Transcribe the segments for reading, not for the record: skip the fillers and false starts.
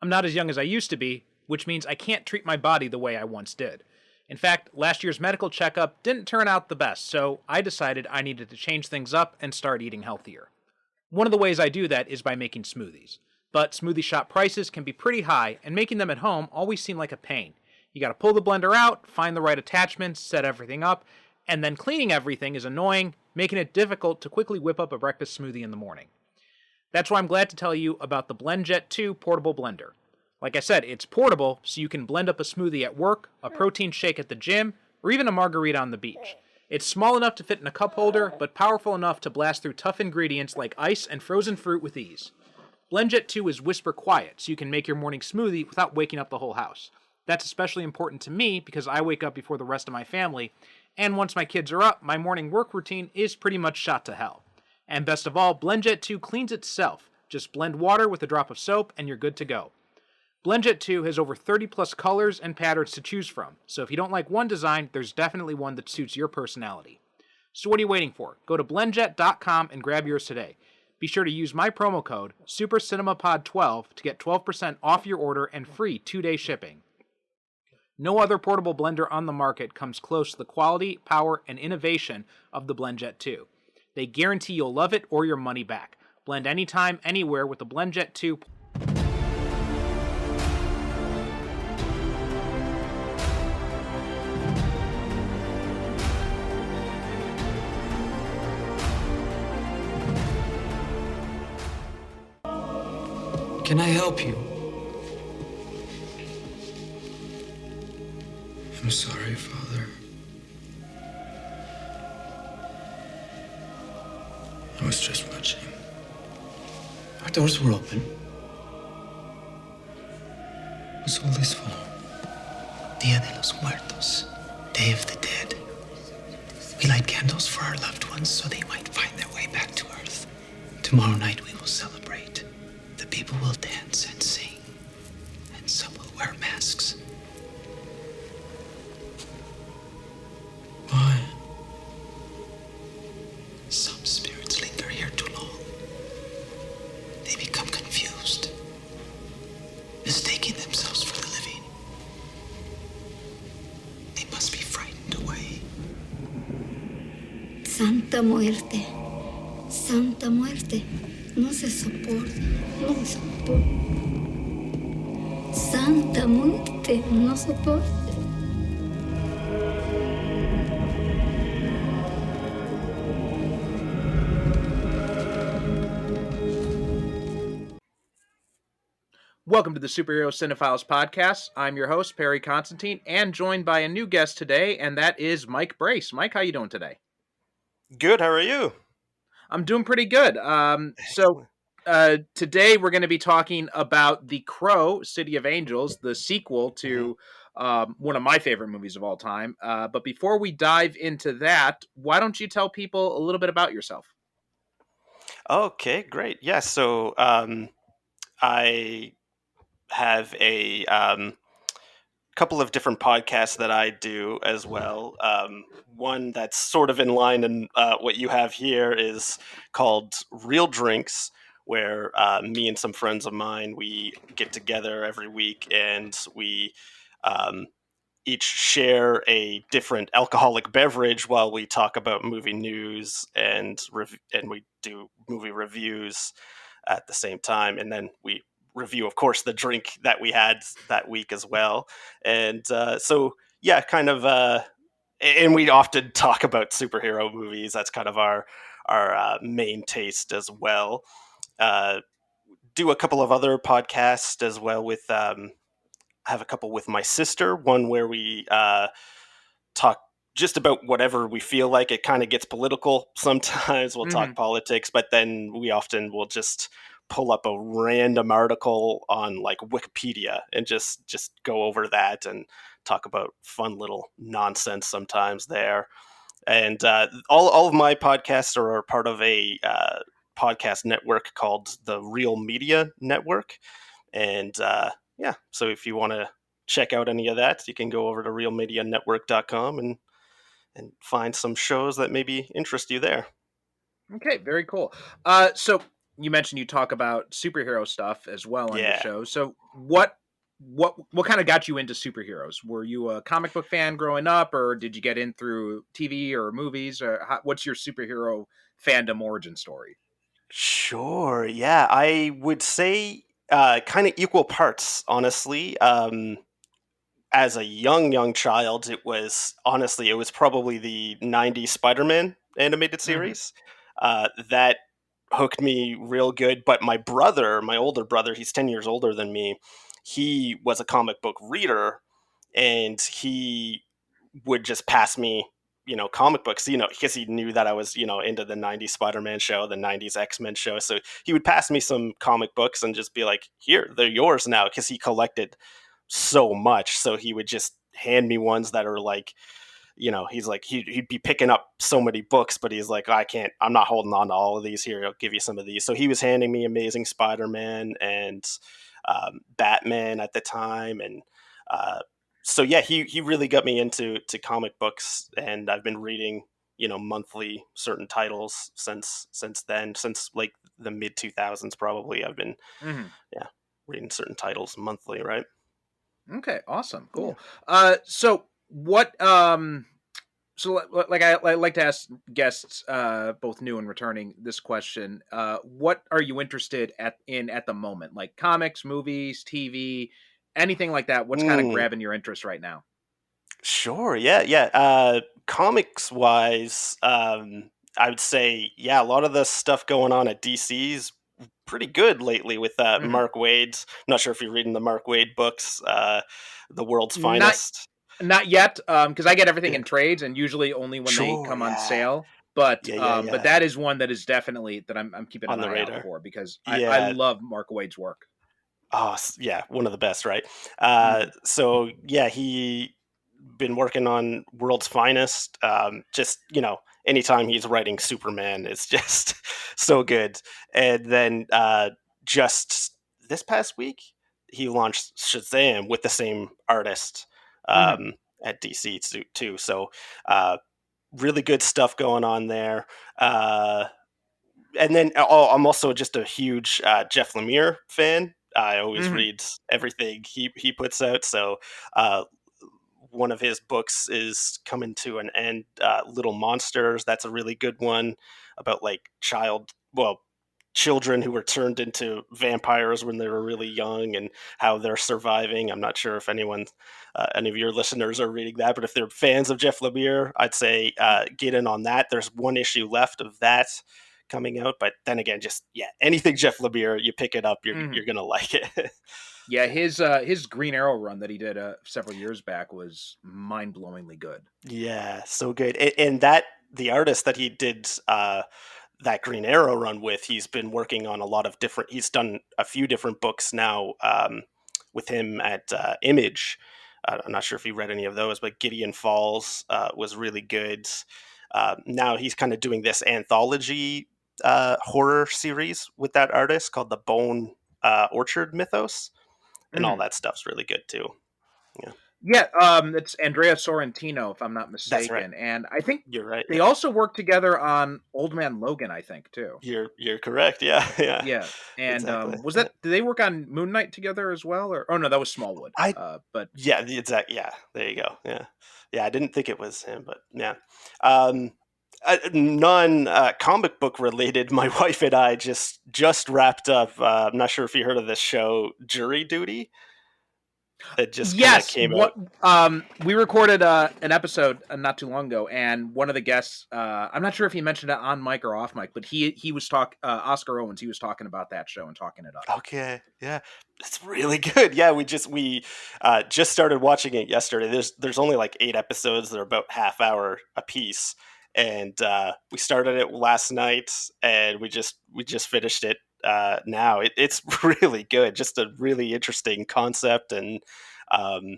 I'm not as young as I used to be, which means I can't treat my body the way I once did. In fact, last year's medical checkup didn't turn out the best, so I decided I needed to change things up and start eating healthier. One of the ways I do that is by making smoothies. But smoothie shop prices can be pretty high, and making them at home always seem like a pain. You gotta pull the blender out, find the right attachments, set everything up, and then cleaning everything is annoying, making it difficult to quickly whip up a breakfast smoothie in the morning. That's why I'm glad to tell you about the BlendJet 2 portable blender. Like I said, it's portable, so you can blend up a smoothie at work, a protein shake at the gym, or even a margarita on the beach. It's small enough to fit in a cup holder, but powerful enough to blast through tough ingredients like ice and frozen fruit with ease. BlendJet 2 is whisper quiet, so you can make your morning smoothie without waking up the whole house. That's especially important to me because I wake up before the rest of my family, and once my kids are up, my morning work routine is pretty much shot to hell. And best of all, BlendJet 2 cleans itself. Just blend water with a drop of soap and you're good to go. BlendJet 2 has over 30 plus colors and patterns to choose from, so if you don't like one design, there's definitely one that suits your personality. So what are you waiting for? Go to blendjet.com and grab yours today. Be sure to use my promo code SuperCinemaPod12 to get 12% off your order and free 2-day shipping. No other portable blender on the market comes close to the quality, power, and innovation of the BlendJet 2. They guarantee you'll love it or your money back. Blend anytime, anywhere with the BlendJet 2. Can I help you? I'm sorry, Father. I was just watching. Our doors were open. It was all his fault. Dia de los Muertos, Day of the Dead. We light candles for our loved ones so they might find their way back to Earth. Tomorrow night we will celebrate. The people will dance and sing, and some will wear masks. Why? Some spirits linger here too long. They become confused, mistaking themselves for the living. They must be frightened away. Santa Muerte, Santa Muerte, no se soporta, no soporta. Santa Muerte, no soporta. Welcome to the Superhero Cinephiles Podcast. I'm your host, Perry Constantine, and joined by a new guest today, and that is Mike Brace. Mike, how you doing today? Good, how are you? I'm doing pretty good. Today we're going to be talking about The Crow, City of Angels, the sequel to one of my favorite movies of all time. But before we dive into that, why don't you tell people a little bit about yourself? Okay, great. Yeah, so I have a couple of different podcasts that I do as well. One that's sort of in line and what you have here is called Real Drinks, where me and some friends of mine, we get together every week and we each share a different alcoholic beverage while we talk about movie news and we do movie reviews at the same time, and then we review, of course, the drink that we had that week as well. And and we often talk about superhero movies. That's kind of our main taste as well. Do a couple of other podcasts as well with have a couple with my sister. One where we talk just about whatever we feel like. It kind of gets political sometimes. We'll talk politics, but then we often will just pull up a random article on like Wikipedia and just go over that and talk about fun little nonsense sometimes there. And all of my podcasts are part of a podcast network called the Real Media Network. And so if you want to check out any of that, you can go over to realmedianetwork.com and find some shows that maybe interest you there. Okay, very cool. So you mentioned you talk about superhero stuff as well on your Yeah. show. So what kind of got you into superheroes? Were you a comic book fan growing up, or did you get in through TV or movies? Or what's your superhero fandom origin story? Sure. Yeah, I would say kind of equal parts, honestly. As a young child, it was honestly it was probably the '90s Spider-Man animated Hmm. series that hooked me real good. But my brother, my older brother, he's 10 years older than me. He was a comic book reader, and he would just pass me, comic books, because he knew that I was, into the '90s Spider-Man show, the '90s X-Men show. So he would pass me some comic books and just be like, "Here, they're yours now," because he collected so much. So he would just hand me ones that are like, he's like he'd be picking up so many books, but he's like, I can't, I'm not holding on to all of these. Here, I'll give you some of these. So he was handing me Amazing Spider-Man and Batman at the time, and uh, so yeah, he really got me into comic books, and I've been reading, monthly certain titles since then, since like the mid 2000s probably. I've been, Hmm. yeah, reading certain titles monthly, right? Okay, awesome, Yeah. cool. So what? So I like to ask guests, both new and returning, this question: what are you interested at the moment? Like comics, movies, TV, anything like that? What's kind of Mm. grabbing your interest right now? Sure. Yeah. Yeah. Comics wise, I would say, yeah, a lot of the stuff going on at DC's pretty good lately with Hmm. Mark Wade's. I'm not sure if you're reading the Mark Wade books, The World's Not Finest. not yet, because I get everything Yeah. in trades and usually only when they Sure. come on Yeah. sale. Yeah. Yeah. But Yeah. that is one that is definitely that I'm keeping an On the eye out radar. for because I Yeah. love Mark Wade's work. Oh, yeah, one of the best, right? Hmm. So yeah, he been working on World's Finest. Just anytime he's writing Superman, it's just so good. And then just this past week, he launched Shazam with the same artist Hmm. at DC too. So uh, really good stuff going on there. And then I'm also just a huge Jeff Lemire fan. I always Hmm. read everything he puts out. So uh, one of his books is coming to an end. Little Monsters. That's a really good one about like children who were turned into vampires when they were really young and how they're surviving. I'm not sure if any of your listeners are reading that, but if they're fans of Jeff Lemire, I'd say get in on that. There's one issue left of that coming out, but then again, just yeah, anything Jeff Lemire, you pick it up, you're Hmm. gonna like it. Yeah, Yeah. his Green Arrow run that he did several years back was mind blowingly good. Yeah, so good. And that the artist that he did that Green Arrow run with, he's been working on a lot of different. He's done a few different books now with him at Image. I'm not sure if you read any of those, but Gideon Falls was really good. Now he's kind of doing this anthology horror series with that artist called the Bone Orchard Mythos, and all Hmm. that stuff's really good too. Yeah, Yeah, it's Andrea Sorrentino, if I'm not that's right. mistaken, and I think You're right. they Yeah. also worked together on Old Man Logan. I think too. You're correct. Yeah, yeah, Yeah, and exactly. was Yeah. that did they work on Moon Knight together as well? Or oh no, that was Smallwood. I But Yeah, the exact yeah. There you go. Yeah, yeah. I didn't think it was him, but yeah. Um, non comic book related. My wife and I just wrapped up. I'm not sure if you heard of this show, Jury Duty. It just kind of yes, came out. what we recorded an episode not too long ago, and one of the guests, I'm not sure if he mentioned it on mic or off mic, but he was Oscar Owens. He was talking about that show and talking it up. Okay, yeah, it's really good. Yeah, we just started watching it yesterday. There's only like 8 episodes. They're about half hour a piece, and we started it last night, and we just finished it now. It's really good. Just a really interesting concept, and um,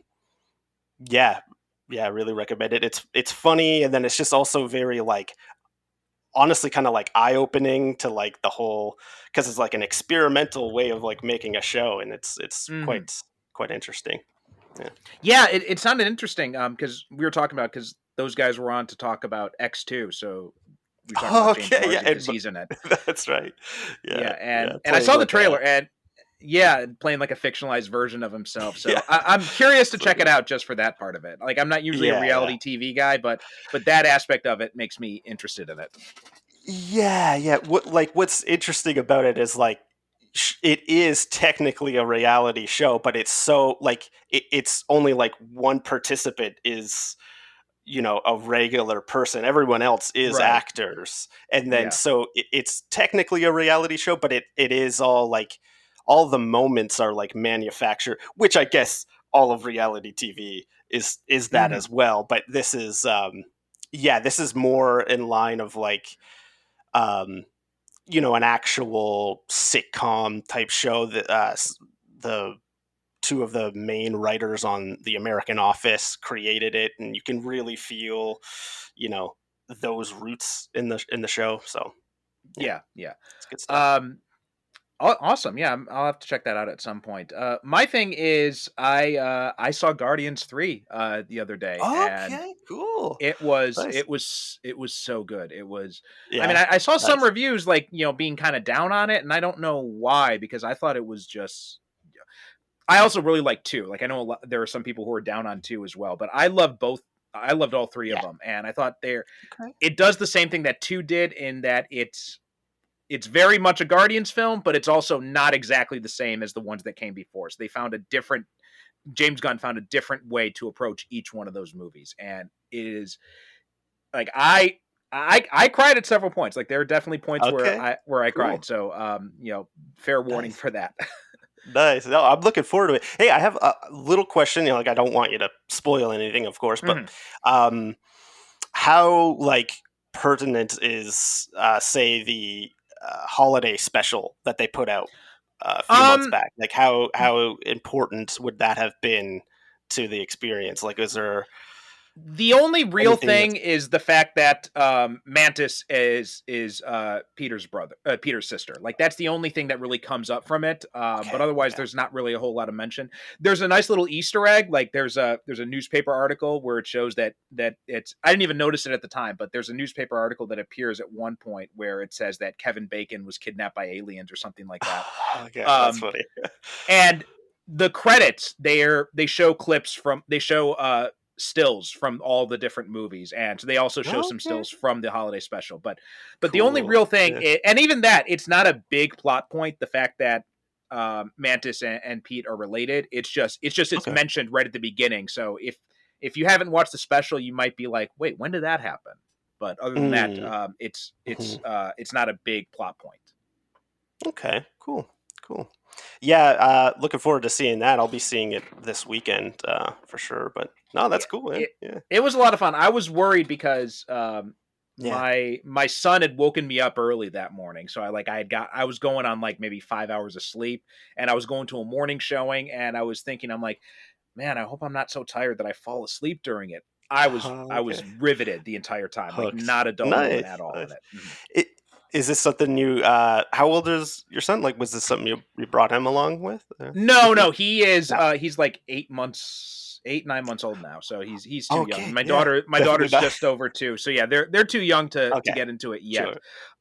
yeah, yeah, I really recommend it. It's funny, and then it's just also very like honestly kind of like eye opening to like the whole because it's like an experimental way of like making a show, and it's Hmm. quite interesting. Yeah. Yeah, it sounded interesting because we were talking about because those guys were on to talk about X2, so we were talking Oh, about James okay, yeah, Marsden because he's in it. that's right. Yeah, Yeah, yeah, and I playing saw the like a trailer, and yeah, playing like a fictionalized version of himself. yeah, So I'm curious to so check it out just for that part of it. Like I'm not usually a yeah, yeah. reality TV guy, but that aspect of it makes me interested in it. Yeah, yeah. What's interesting about it is like it is technically a reality show, but it's so like it's only like one participant is a regular person. Everyone else is Right. actors, and then Yeah. so it's technically a reality show, but it is all like all the moments are like manufactured, which I guess all of reality TV is that Hmm. as well. But this is yeah, this is more in line of like um, an actual sitcom type show that the two of the main writers on The American Office created it, and you can really feel, you know, those roots in the show. So yeah, Yeah. Yeah. it's good stuff. Um, Awesome. Yeah, I'll have to check that out at some point. My thing is, I saw Guardians 3 the other day, and Okay, cool, it was nice. it was it was so good. It was. I mean, Yeah, I saw some nice. reviews like being kind of down on it, and I don't know why because I thought it was just. I also really like two. Like I know there are some people who are down on two as well, but I love both. I loved all three of Yeah. them, and I thought Okay. it does the same thing that two did in that it's very much a Guardians film, but it's also not exactly the same as the ones that came before. So they found a different James Gunn found a different way to approach each one of those movies, and it is like I cried at several points. Like there are definitely points Okay. where I cried. Cool. So fair warning Nice. for that. Nice. No, I'm looking forward to it. Hey, I have a little question. Like I don't want you to spoil anything, of course, but Mhm. um, how like pertinent is say the holiday special that they put out a few months Um, back? Like how important would that have been to the experience? Like is there The only real anything that's thing is the fact that Mantis is Peter's brother, Peter's sister. Like that's the only thing that really comes up from it. But okay, otherwise, okay. there's not really a whole lot of mention. There's a nice little Easter egg. Like there's a newspaper article where it shows that it's. I didn't even notice it at the time, but there's a newspaper article that appears at one point where it says that Kevin Bacon was kidnapped by aliens or something like that. Okay, that's Um, funny. and the credits they show clips from they show stills from all the different movies, and so they also show some Okay. stills from the holiday special, but the only Cool. real thing Yeah. and even that it's not a big plot point, the fact that Mantis and Pete are related. It's Okay. mentioned right at the beginning, so if you haven't watched the special you might be like, wait, when did that happen? But other than that, Mm. Mhm. it's not a big plot point. Okay, cool, cool. Yeah, looking forward to seeing that. I'll be seeing it this weekend for sure. But no, Yeah, that's cool, man. it Yeah, it was a lot of fun. I was worried because yeah. my son had woken me up early that morning, so I was going on like maybe 5 hours of sleep, and I was going to a morning showing, and I was thinking, I'm like, man, I hope I'm not so tired that I fall asleep during it. I Okay, was riveted the entire time, like hooked. not a dull moment Nice, at all in nice. it. Mhm. It, is this something you? How old is your son? Like, was this something you brought him along No, with you? no, he is No. he's like 8, 9 months old now, so he's too young. Okay, My yeah, definitely daughter's not. just over 2. So yeah, they're too young to Okay, get into it yet. sure.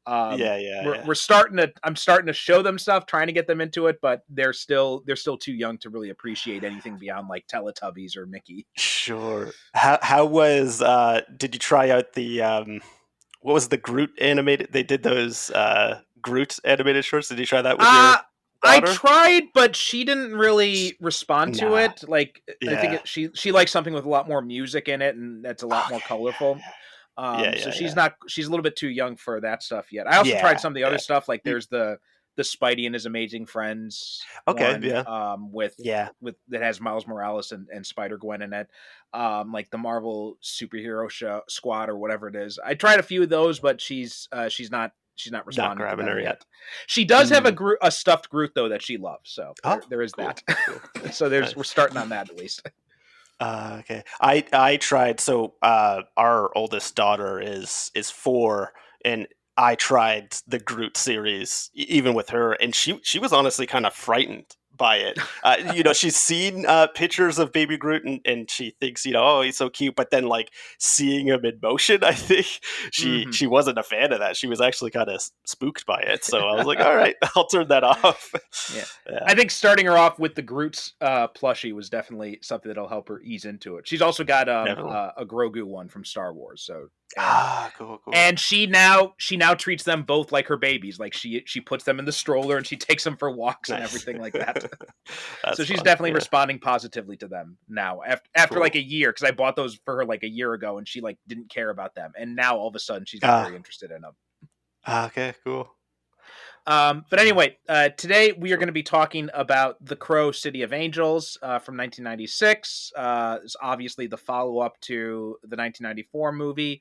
Yeah, yeah, yeah. We're starting to I'm starting to show them stuff, trying to get them into it, but they're still too young to really appreciate anything beyond like Teletubbies or Mickey. Sure. How was did you try out the what was the Groot animated? They did those Groot animated shorts. Did you try that with Uh your I daughter? tried, but she didn't Sh- really respond to Nah. it. Like I think Yeah. she likes something with a lot more music in it, and that's a lot more Okay. colorful. Yeah. Yeah. So Yeah. Yeah. she's a little bit too young for that stuff yet. I also Yeah. tried some of the other Yeah. stuff, like You, there's the Spidey and His Amazing Friends okay. one, Yeah. Yeah. with that has Miles Morales and Spider Gwen in it, like the Marvel superhero show squad or whatever it is. I tried a few of those, but she's not Not responding to grabbing them her yet. yet. She does have Mm. a stuffed Groot though that she loves, so Oh, there is cool. that. Cool. So Nice. we're starting on that at least. Okay. I tried. So our oldest daughter is 4, and I tried the Groot series even with her, and she was honestly kind of frightened by it. She's seen pictures of Baby Groot, and she thinks, oh, he's so cute. But then, like, seeing him in motion, I think she wasn't a fan of that. She was actually kind of spooked by it. So I was like, all right, I'll turn that off. Yeah. Yeah. I think starting her off with the Groot's plushie was definitely something that'll help her ease into it. She's also got a Grogu one from Star Wars. So cool. And she now treats them both like her babies. Like she puts them in the stroller and she takes them for walks and everything like that. So she's definitely responding positively to them now after like a year, because I bought those for her like a year ago and she like didn't care about them, and now all of a sudden she's very interested in them. Okay, cool. But anyway, today we are going to be talking about The Crow, City of Angels from 1996. It's obviously the follow-up to the 1994 movie.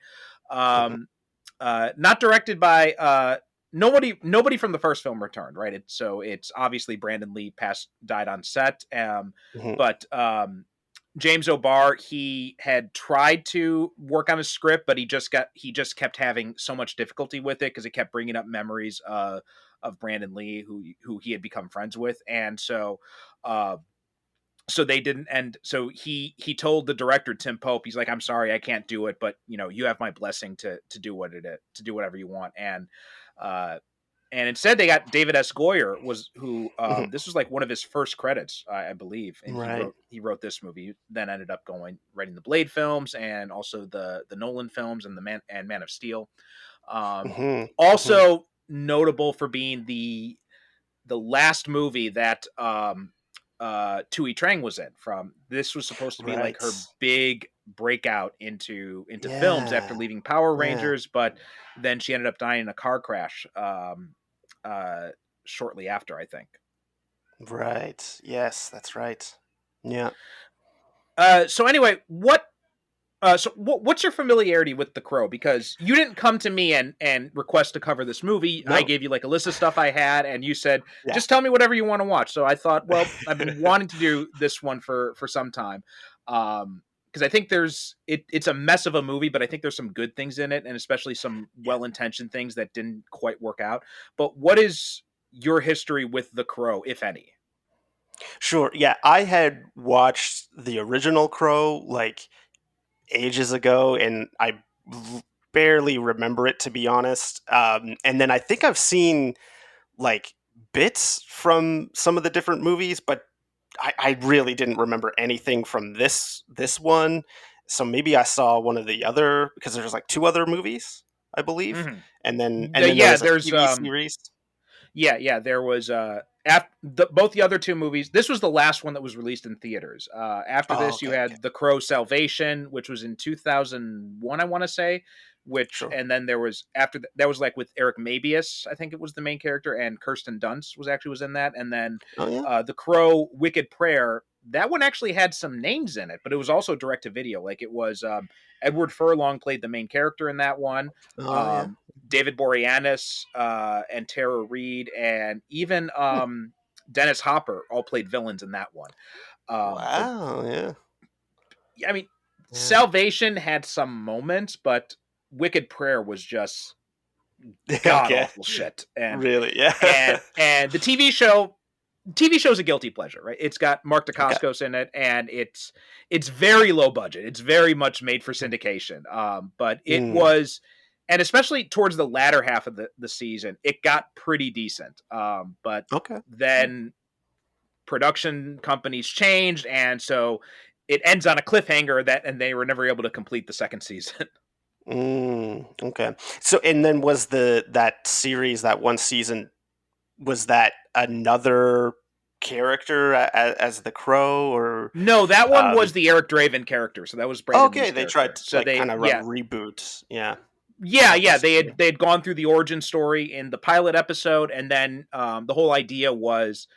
Not directed by nobody from the first film returned, right? It's obviously Brandon Lee died on set. But James O'Barr, he had tried to work on a script, but he just kept having so much difficulty with it because it kept bringing up memories of Brandon Lee, who he had become friends with, and so they didn't. And so he told the director, Tim Pope, he's like, "I'm sorry, I can't do it, but you have my blessing to do whatever you want." And instead they got David S. Goyer, who this was like one of his first credits, I believe. And he wrote this movie, then ended up writing the Blade films and also the Nolan films and Man of Steel. Also notable for being the last movie that Thuy Trang was in. This was supposed to be like her big breakout into films after leaving Power Rangers, but then she ended up dying in a car crash shortly after, I think. Right. Yes, that's right. Yeah. So anyway, what's your familiarity with The Crow? Because you didn't come to me and request to cover this movie. No. I gave you like a list of stuff I had, and you said, just tell me whatever you want to watch. So I thought, well, I've been wanting to do this one for some time. Because I think it's a mess of a movie, but I think there's some good things in it, and especially some well-intentioned things that didn't quite work out. But what is your history with The Crow, if any? Sure. Yeah, I had watched the original Crow like ages ago, and I barely remember it, to be honest. And then I think I've seen like bits from some of the different movies, but I really didn't remember anything from this one. So maybe I saw one of the other, because there's like two other movies, I believe, and then there's a TV series. Yeah, there was both the other two movies. This was the last one that was released in theaters. After this, you had The Crow Salvation, which was in 2001, I want to say. And then there was that was like with Eric Mabius, I think it was the main character, and Kirsten Dunst was in that. And then The Crow Wicked Prayer, that one actually had some names in it, but it was also direct to video. Like it was Edward Furlong played the main character in that one. David Boreanaz and Tara Reid and even Dennis Hopper all played villains in that one. I mean, Salvation had some moments, but Wicked Prayer was just god awful shit. And really, and the TV show's a guilty pleasure, right? It's got Mark Dacascos in it, and it's very low budget. It's very much made for syndication. But it was, and especially towards the latter half of the season, it got pretty decent. But then production companies changed, and so it ends on a cliffhanger and they were never able to complete the second season. Okay. So, and then was that series, that one season, was that another character as the Crow, or no? That one was the Eric Draven character. So that was Brandon Lee's they character. tried to kind of reboot. Yeah. They had gone through the origin story in the pilot episode, and then the whole idea was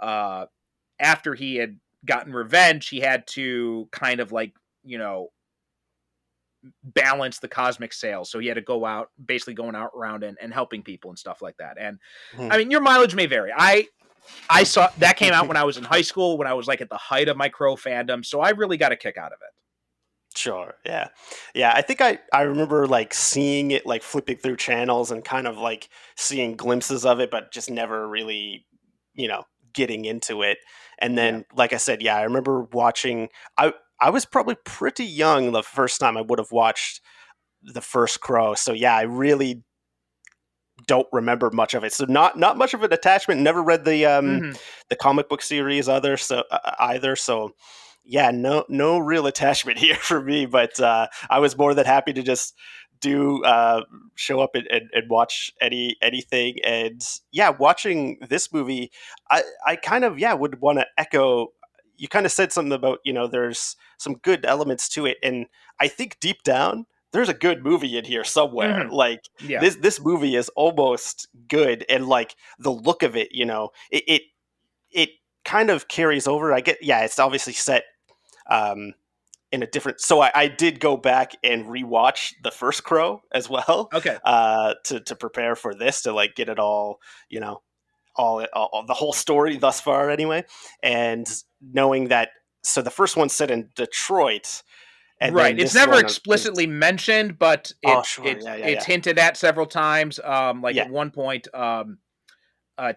after he had gotten revenge, he had to kind of like balance the cosmic sales, so he had to go out, basically going out around and helping people and stuff like that. And I mean, your mileage may vary. I saw that came out when I was in high school, when I was like at the height of my Crow fandom, so I really got a kick out of it. Sure. Yeah. I think I remember like seeing it, like flipping through channels and kind of like seeing glimpses of it, but just never really getting into it. And Yeah. then, like I said, yeah, I remember watching. I was probably pretty young the first time I would have watched the first Crow. So yeah, I really don't remember much of it. So not much of an attachment. Never read Hmm. the comic book series either. So yeah, no real attachment here for me. But I was more than happy to just do show up and watch anything. And yeah, watching this movie, I kind of would want to echo. You kind of said something about there's some good elements to it, and I think deep down there's a good movie in here somewhere. Hmm. Like Yeah. this movie is almost good, and like the look of it, it kind of carries over. I get, yeah, it's obviously set um, in a different. So I did go back and rewatch the first Crow as well Okay. to prepare for this, to like get it all, all the whole story thus far anyway, and knowing that. So the first one's set in Detroit, and Right. then It's this never one is. explicitly mentioned, but Oh, it's sure. it's Yeah, yeah, it's yeah. hinted at several times. Like Yeah. at one point,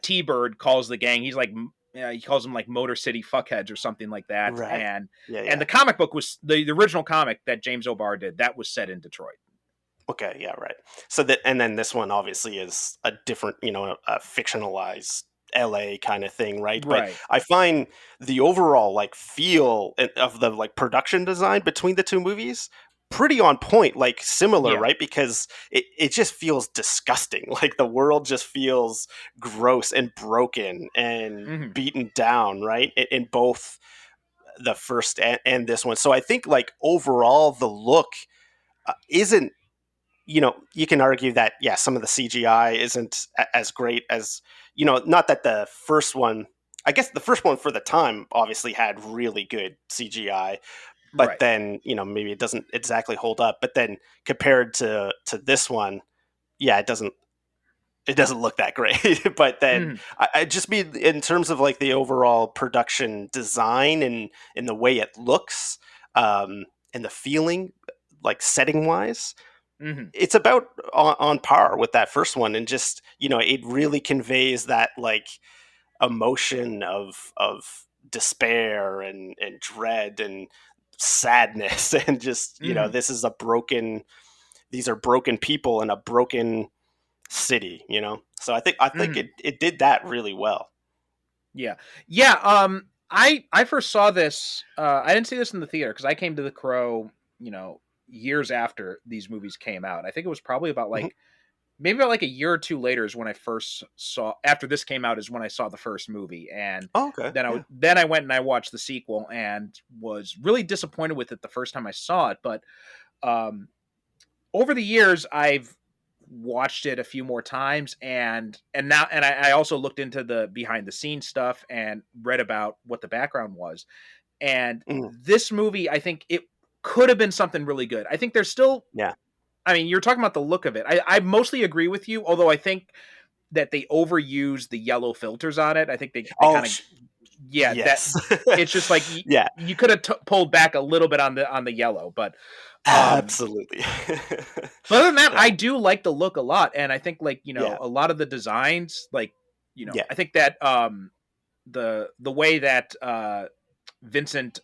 T-Bird calls the gang. He's like, he calls them like Motor City fuckheads or something like that. Right. Yeah, And yeah. the comic book was the original comic that James O'Barr did. That was set in Detroit. Okay, yeah, right. So that, and then this one obviously is a different, a fictionalized LA kind of thing, right? But Right. I find the overall like feel of the like production design between the two movies pretty on point, like similar, Yeah. right? Because it just feels disgusting. Like the world just feels gross and broken and Hmm. beaten down, right? In both the first and this one. So I think like overall the look isn't, you can argue that, yeah, some of the CGI isn't as great as, not that the first one, I guess the first one for the time obviously had really good CGI, but Right. then, maybe it doesn't exactly hold up. But then compared to this one, yeah, it doesn't look that great. But then Hmm. I just mean in terms of like the overall production design and the way it looks, and the feeling, like setting wise, Hmm. it's about on par with that first one. And just, it really conveys that like emotion of despair and dread and sadness and just, Hmm. this is these are broken people in a broken city, so I think Hmm. it did that really well. Yeah. Yeah. I first saw this. I didn't see this in the theater because I came to The Crow, years after these movies came out. I think it was probably about Mhm. like maybe about like a year or two later is when I first saw. After this came out is when I saw the first movie, and Oh, okay, yeah. then I went and I watched the sequel and was really disappointed with it the first time I saw it. But um, over the years, I've watched it a few more times, and now I also looked into the behind the scenes stuff and read about what the background was. And Mm, this movie, I think it could have been something really good. I think there's still, yeah. I mean, you're talking about the look of it. I mostly agree with you, although I think that they overuse the yellow filters on it. I think they Oh, kind of, yeah, that yes. it's just like Yeah, you could have pulled back a little bit on the yellow, um absolutely. but other than that, Yeah, I do like the look a lot, and I think like yeah, a lot of the designs, like yeah. I think that the way that Vincent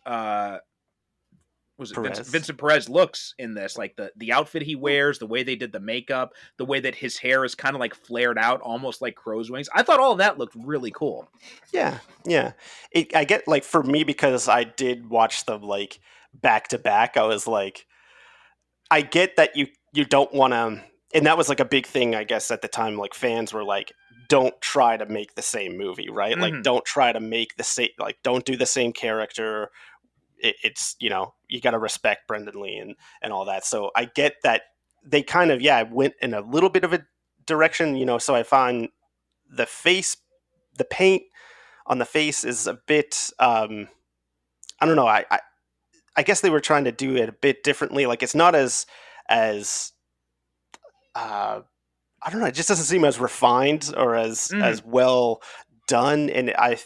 was it Perez. Vincent Perez looks in this, like the outfit he wears, the way they did the makeup, the way that his hair is kind of like flared out, almost like crow's wings. I thought all of that looked really cool. Yeah, yeah. I get like for me, because I did watch them like back to back. I was like, I get that you don't want to, and that was like a big thing, I guess, at the time. Like fans were like, don't try to make the same movie, right? Like, Hmm. don't try to make the same, like, don't do the same character. It's, you got to respect Brendan Lee and all that. So I get that they kind of, yeah, went in a little bit of a direction, so I find the face, the paint on the face is a bit, I don't know. I guess they were trying to do it a bit differently. Like it's not as uh, I don't know. It just doesn't seem as refined or Hmm. as well done. And I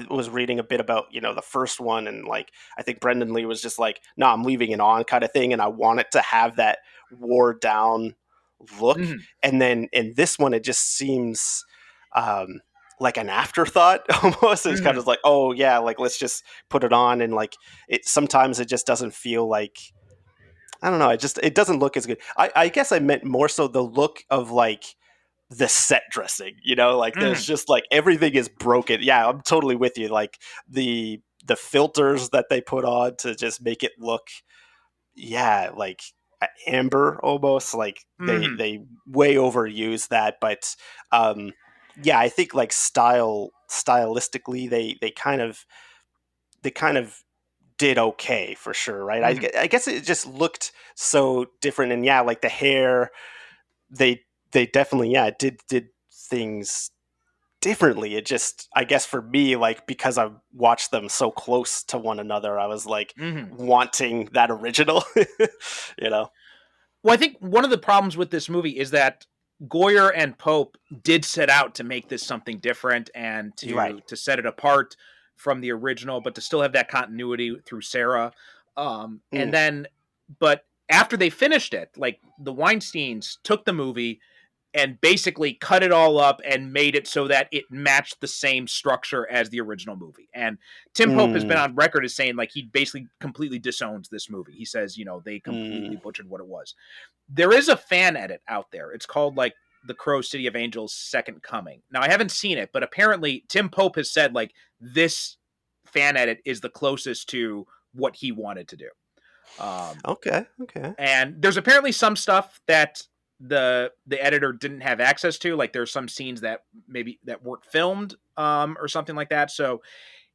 was reading a bit about the first one, and like I think Brendan Lee was just like, "No, I'm leaving it on," kind of thing, and I want it to have that wore down look. Hmm. And then in this one, it just seems. Um, like an afterthought almost. It's kind Mhm. of like, oh yeah, like let's just put it on, and like it sometimes it just doesn't feel like, I don't know, it doesn't look as good. I guess I meant more so the look of like the set dressing, like there's Mhm. just like everything is broken. Yeah, I'm totally with you. Like the filters that they put on to just make it look, yeah, like amber almost, like Mhm. they way overuse that. But um yeah, I think like stylistically they kind of did okay for sure, right? Mhm. I guess it just looked so different, and yeah, like the hair, they they definitely, yeah, did things differently. It just, I guess for me, like because I watched them so close to one another, I was like Mhm. wanting that original, you know. Well, I think one of the problems with this movie is that Goyer and Pope did set out to make this something different and Right. to set it apart from the original, but to still have that continuity through Sarah. And Mm. then, but after they finished it, like the Weinsteins took the movie and basically cut it all up and made it so that it matched the same structure as the original movie. And Tim Pope has been Mm. on record as saying like he basically completely disowns this movie. He says, they completely Mm. butchered what it was. There is a fan edit out there. It's called like The Crow City of Angels Second Coming. Now I haven't seen it, but apparently Tim Pope has said like this fan edit is the closest to what he wanted to do. Um, Okay. Okay. and there's apparently some stuff that the editor didn't have access to. Like there's some scenes that maybe that weren't filmed or something like that. So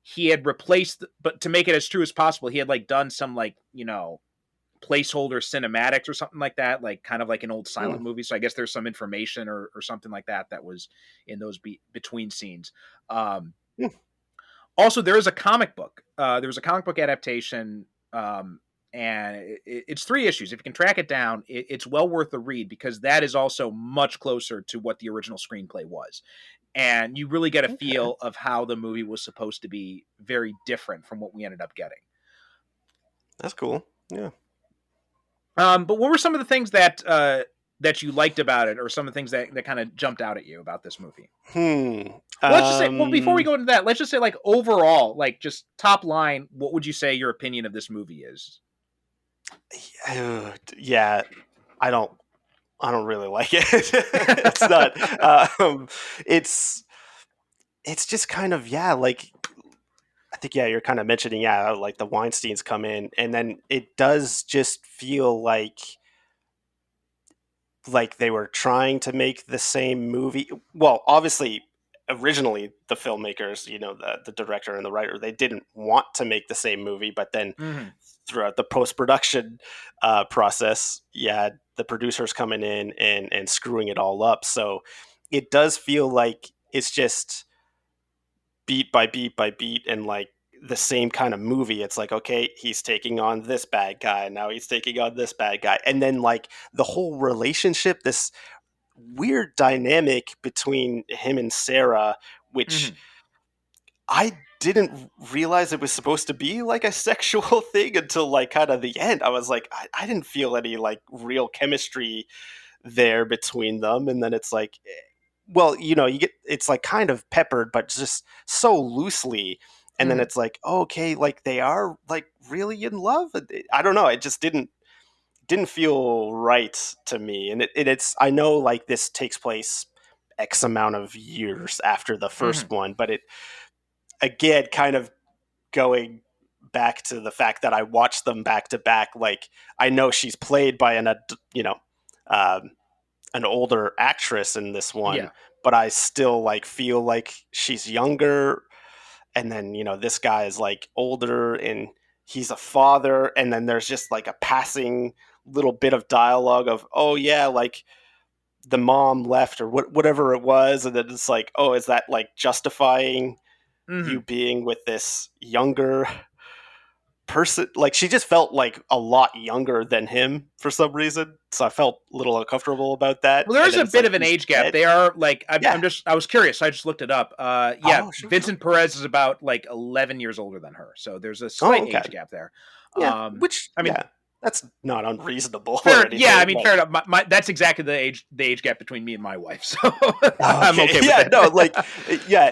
he had replaced, but to make it as true as possible, he had like done some like placeholder cinematics or something like that, like kind of like an old silent Mm. movie. So I guess there's some information or something like that was in those between scenes. Um, Mm. Also, there is a comic book. There was a comic book adaptation, and it's 3 issues. If you can track it down, it's well worth the read because that is also much closer to what the original screenplay was, and you really get a Okay. feel of how the movie was supposed to be very different from what we ended up getting. That's cool. Yeah. But what were some of the things that you liked about it, or some of the things that kind of jumped out at you about this movie? Hmm. Well, let's just say, well, before we Um. go into that, let's just say, like, overall, like, just top line, what would you say your opinion of this movie is? Yeah. I don't. I don't really like it. It's not. Um. It's. It's just kind of, yeah. Like I think, yeah, you're kind of mentioning, yeah, like the Weinsteins come in, and then it does just feel like they were trying to make the same movie. Well, obviously, originally the filmmakers, the director and the writer, they didn't want to make the same movie, but then Mm-hmm. throughout the post production process, yeah, the producers coming in and screwing it all up. So it does feel like it's just beat by beat by beat, and like the same kind of movie. It's like, okay, he's taking on this bad guy, now he's taking on this bad guy, and then like the whole relationship, this weird dynamic between him and Sarah, which Mm-hmm. I didn't realize it was supposed to be like a sexual thing until like kind of the end. I was like, I didn't feel any like real chemistry there between them. And then it's like, well, you get, it's like kind of peppered, but just so loosely. And then Mm-hmm. it's like, oh, okay, like they are like really in love. I don't know. It just didn't feel right to me. And it's, I know like this takes place X amount of years after the Mm-hmm. first one, but it again kind of going back to the fact that I watched them back to back. Like I know she's played by you know, um, an older actress in this one, Yeah. but I still like feel like she's younger. And then, this guy is like older and he's a father. And then there's just like a passing little bit of dialogue of, oh yeah, like the mom left or whatever it was. And then it's like, oh, is that like justifying you Mm-hmm. being with this younger person? Like she just felt like a lot younger than him for some reason, so I felt a little uncomfortable about that. Well, there And is then a it's bit like of an he's age gap. dead. They are like Yeah. I was curious. So I just looked it up. Yeah, Oh, sure. Vincent Perez is about like 11 years older than her, so there's a Oh, slight okay. age gap there. Yeah, which, I mean, yeah. That's not unreasonable or Fair, anything. yeah. I mean, Like, fair enough. That's exactly the age gap between me and my wife, so I'm okay, okay with yeah, that. no, like, yeah,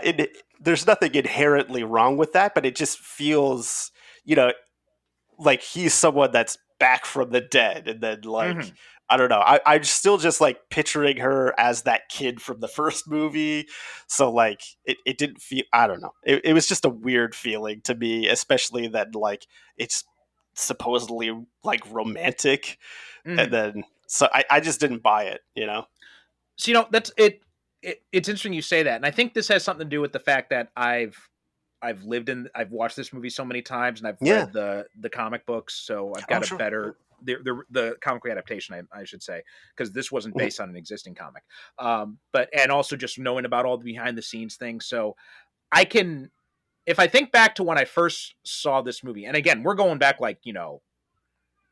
there's nothing inherently wrong with that, but it just feels, you know, like he's someone that's back from the dead, and then like Hmm. I don't know, I'm still just like picturing her as that kid from the first movie, so like it didn't feel, I don't know, it was just a weird feeling to me, especially that like it's supposedly like romantic, and Hmm. then so I just didn't buy it, you know. So that's it. It's interesting you say that, and I think this has something to do with the fact that I've watched this movie so many times, and I've Yeah. read the comic books, so I've Oh, got a sure. better the comic book adaptation, I should say, because this wasn't Mhm. based on an existing comic. But and also just knowing about all the behind the scenes things, so I can, if I think back to when I first saw this movie, and again, we're going back like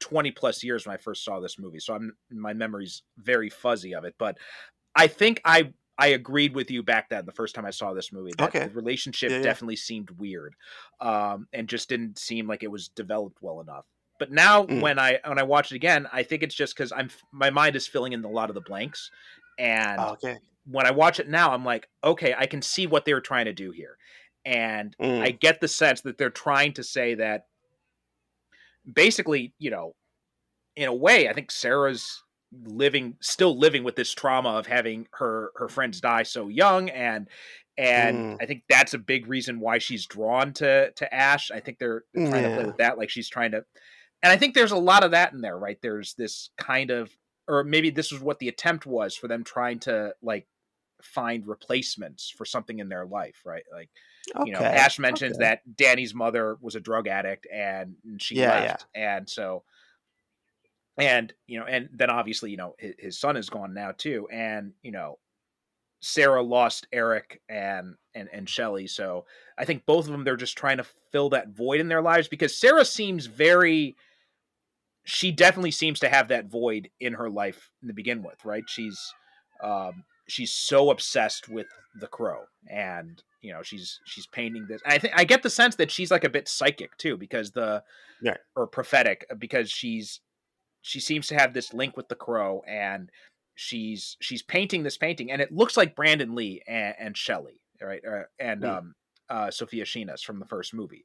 20 plus years when I first saw this movie, so my memory's very fuzzy of it, but I think I agreed with you back then the first time I saw this movie that Okay. the relationship Yeah, yeah. definitely seemed weird, and just didn't seem like it was developed well enough. But now Mm. when I watch it again, I think it's just because my mind is filling in a lot of the blanks, and Okay. when I watch it now, I'm like, okay, I can see what they were trying to do here, and I Mm. get the sense that they're trying to say that basically, in a way, I think Sarah's still living with this trauma of having her friends die so young, and Mm. I think that's a big reason why she's drawn to Ash. I think they're trying to play Yeah. with that, like she's trying to, and I think there's a lot of that in there, right? There's this kind of, or maybe this was what the attempt was for them trying to like find replacements for something in their life, right? Like, Okay. Ash mentions Okay. that Danny's mother was a drug addict and she Yeah, yeah. left, and so, and and then obviously his son is gone now too, and Sarah lost Eric and Shelly, so I think both of them, they're just trying to fill that void in their lives, because Sarah seems very, she definitely seems to have that void in her life to begin with, right? She's so obsessed with the crow, and she's painting this, and I think I get the sense that she's like a bit psychic too, because the Yeah. or prophetic, because she seems to have this link with the crow, and she's painting this painting, and it looks like Brandon Lee and Shelley, right? And Mm. Sophia Sheena's from the first movie.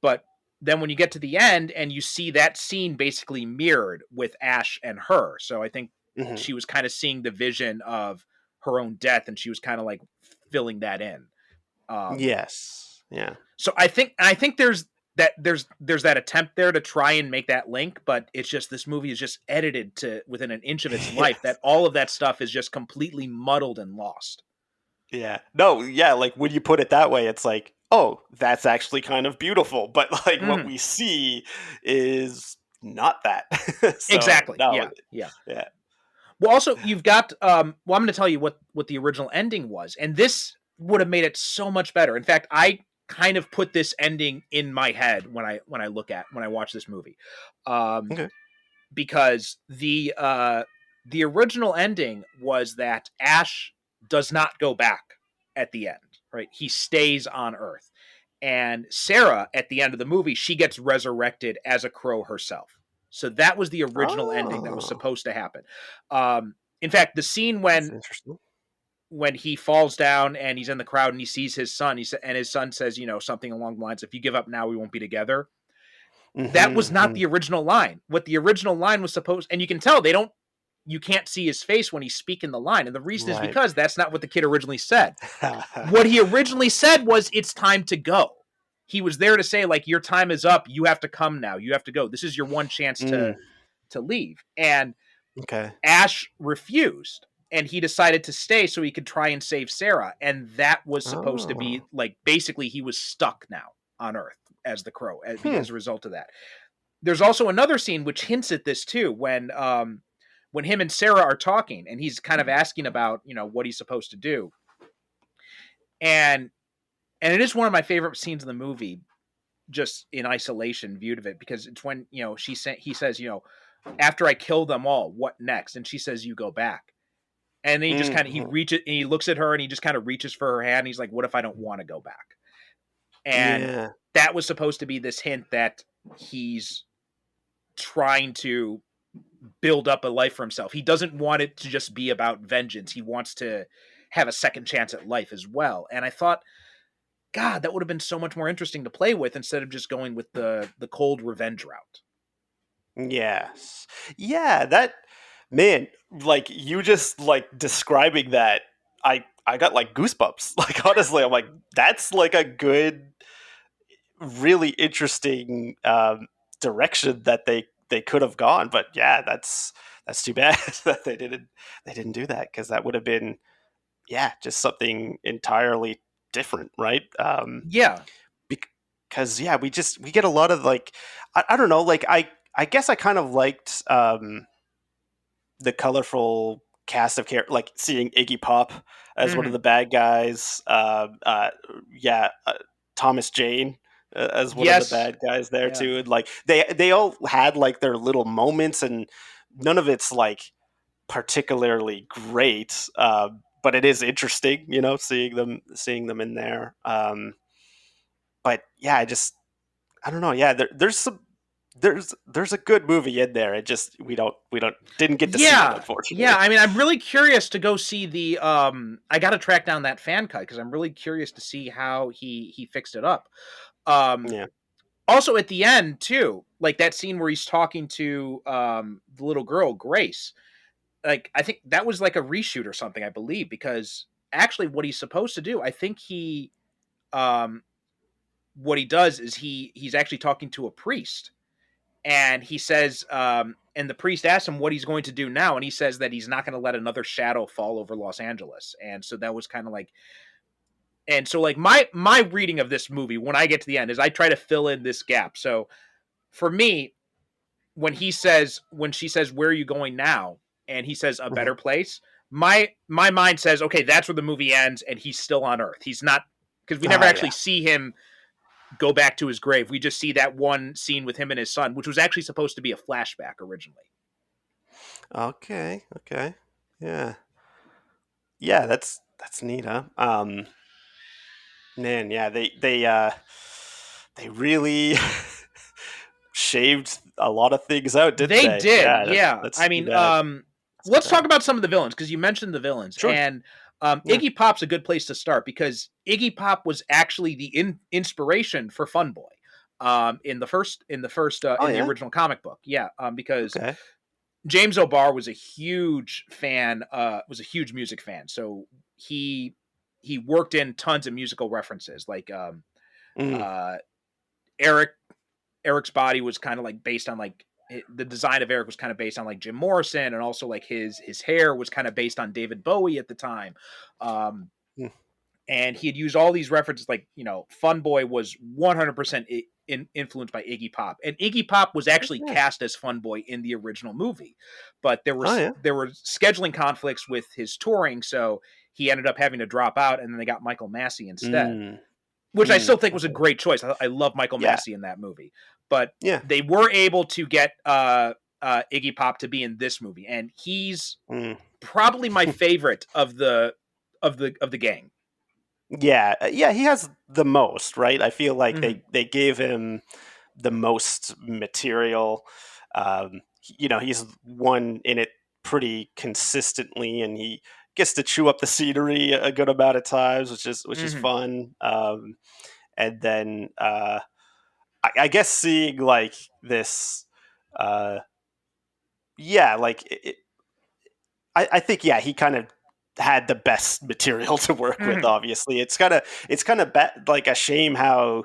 But then when you get to the end and you see that scene basically mirrored with Ash and her, so I think Mhm. she was kind of seeing the vision of her own death, and she was kind of like filling that in. Um, Yes. Yeah. so I think there's that attempt there to try and make that link, but it's just this movie is just edited to within an inch of its life Yes. that all of that stuff is just completely muddled and lost. Yeah. No, yeah, like when you put it that way, it's like, oh, that's actually kind of beautiful. But like what Mhm. we see is not that. So Exactly. no, Yeah. Yeah. yeah. Well, also you've got well, I'm going to tell you what the original ending was, and this would have made it so much better. In fact, I kind of put this ending in my head when I watch this movie. Um Okay. because the original ending was that Ash does not go back at the end, right? He stays on Earth. And Sarah, at the end of the movie, she gets resurrected as a crow herself. So that was the original ending that was Oh, supposed to happen. In fact, the scene that's when interesting. he falls down and he's in the crowd and he sees his son, and his son says, something along the lines, "If you give up now, we won't be together." That was not Mm-hmm. the original line. What the original line was supposed, and you can tell you can't see his face when he's speaking the line. And the reason is Right. because that's not what the kid originally said. What he originally said was, "It's time to go." He was there to say, like, your time is up. You have to come now. You have to go. This is your one chance Mm, to leave. And okay. Ash refused. And he decided to stay so he could try and save Sarah. And that was supposed to be Oh. like, basically he was stuck now on Earth as the crow Hmm. as a result of that. There's also another scene which hints at this too, when him and Sarah are talking and he's kind of asking about, what he's supposed to do. And it is one of my favorite scenes in the movie, just in isolation viewed of it, because it's when, he says, "After I kill them all, what next?" And she says, "You go back." And then he just kind of, he Mm-hmm. reaches and he looks at her and he just kind of reaches for her hand. And he's like, "What if I don't want to go back?" And Yeah. that was supposed to be this hint that he's trying to build up a life for himself. He doesn't want it to just be about vengeance. He wants to have a second chance at life as well. And I thought, God, that would have been so much more interesting to play with instead of just going with the cold revenge route. Yes. Yeah, that man, like you just like describing that, I got like goosebumps. Like honestly, I'm like that's like a good really interesting direction that they could have gone. But yeah, that's too bad that they didn't do that because that would have been yeah just something entirely different, right? Yeah. Because yeah, we get a lot of like I don't know like I guess I kind of liked the colorful cast of characters, like seeing Iggy Pop as one of Mhm. the bad guys. Yeah, Thomas Jane as one of the Yes. bad guys there Yeah. too, and like they all had like their little moments, and none of it's like particularly great, but it is interesting, seeing them in there. But yeah, I don't know. Yeah, there's a good movie in there. It just we don't didn't get to see it Yeah. Yeah, unfortunately. I mean, I'm really curious to go see the I got to track down that fan cut cuz I'm really curious to see how he fixed it up. Um Yeah. Also at the end too, like that scene where he's talking to the little girl Grace. Like I think that was like a reshoot or something, I believe, because actually what he's supposed to do, I think he um what he does is he's actually talking to a priest, and he says and the priest asks him what he's going to do now, and he says that he's not going to let another shadow fall over Los Angeles. And so that was kind of like, and so like my reading of this movie when I get to the end is I try to fill in this gap. So for me, when she says where are you going now, and he says a Mhm. better place, my mind says okay, that's where the movie ends and he's still on Earth. He's not, because we never Ah, yeah. actually see him go back to his grave. We just see that one scene with him and his son, which was actually supposed to be a flashback originally. Okay. Okay. Yeah. Yeah. That's neat, huh? Man. Yeah. They really shaved a lot of things out, didn't They they? did, Yeah. That's yeah. that's I too mean, bad. That's too let's talk bad. about some of the villains because you mentioned the villains, Sure. and Yeah. Iggy Pop's a good place to start because Iggy Pop was actually the inspiration for Fun Boy, Oh in the yeah. original comic book. Yeah, because Okay. James O'Barr was a huge fan, was a huge music fan, so he worked in tons of musical references, like Mm. uh, Eric Eric's body was kind of like based on like the design of Eric was kind of based on like Jim Morrison, and also like his hair was kind of based on David Bowie at the time. Um, Mm. and he had used all these references, like Fun Boy was 100% influenced by Iggy Pop, and Iggy Pop was actually Okay. cast as Fun Boy in the original movie, but Oh yeah. there were scheduling conflicts with his touring, so he ended up having to drop out, and then they got Michael Massey instead, Mm. which I Mm. still think was a Okay. great choice. I love Michael Yeah. Massey in that movie, but Yeah. they were able to get Iggy Pop to be in this movie, and he's Mm. probably my favorite of the gang. Yeah, yeah, he has the most, right? I feel like Hmm. they gave him the most material. He's one in it pretty consistently, and he gets to chew up the scenery a good amount of times, which is Hmm. fun. And then I guess seeing like this, uh, yeah, like I think yeah, he kind of had the best material to work with. Hmm. Obviously, it's kind of like a shame how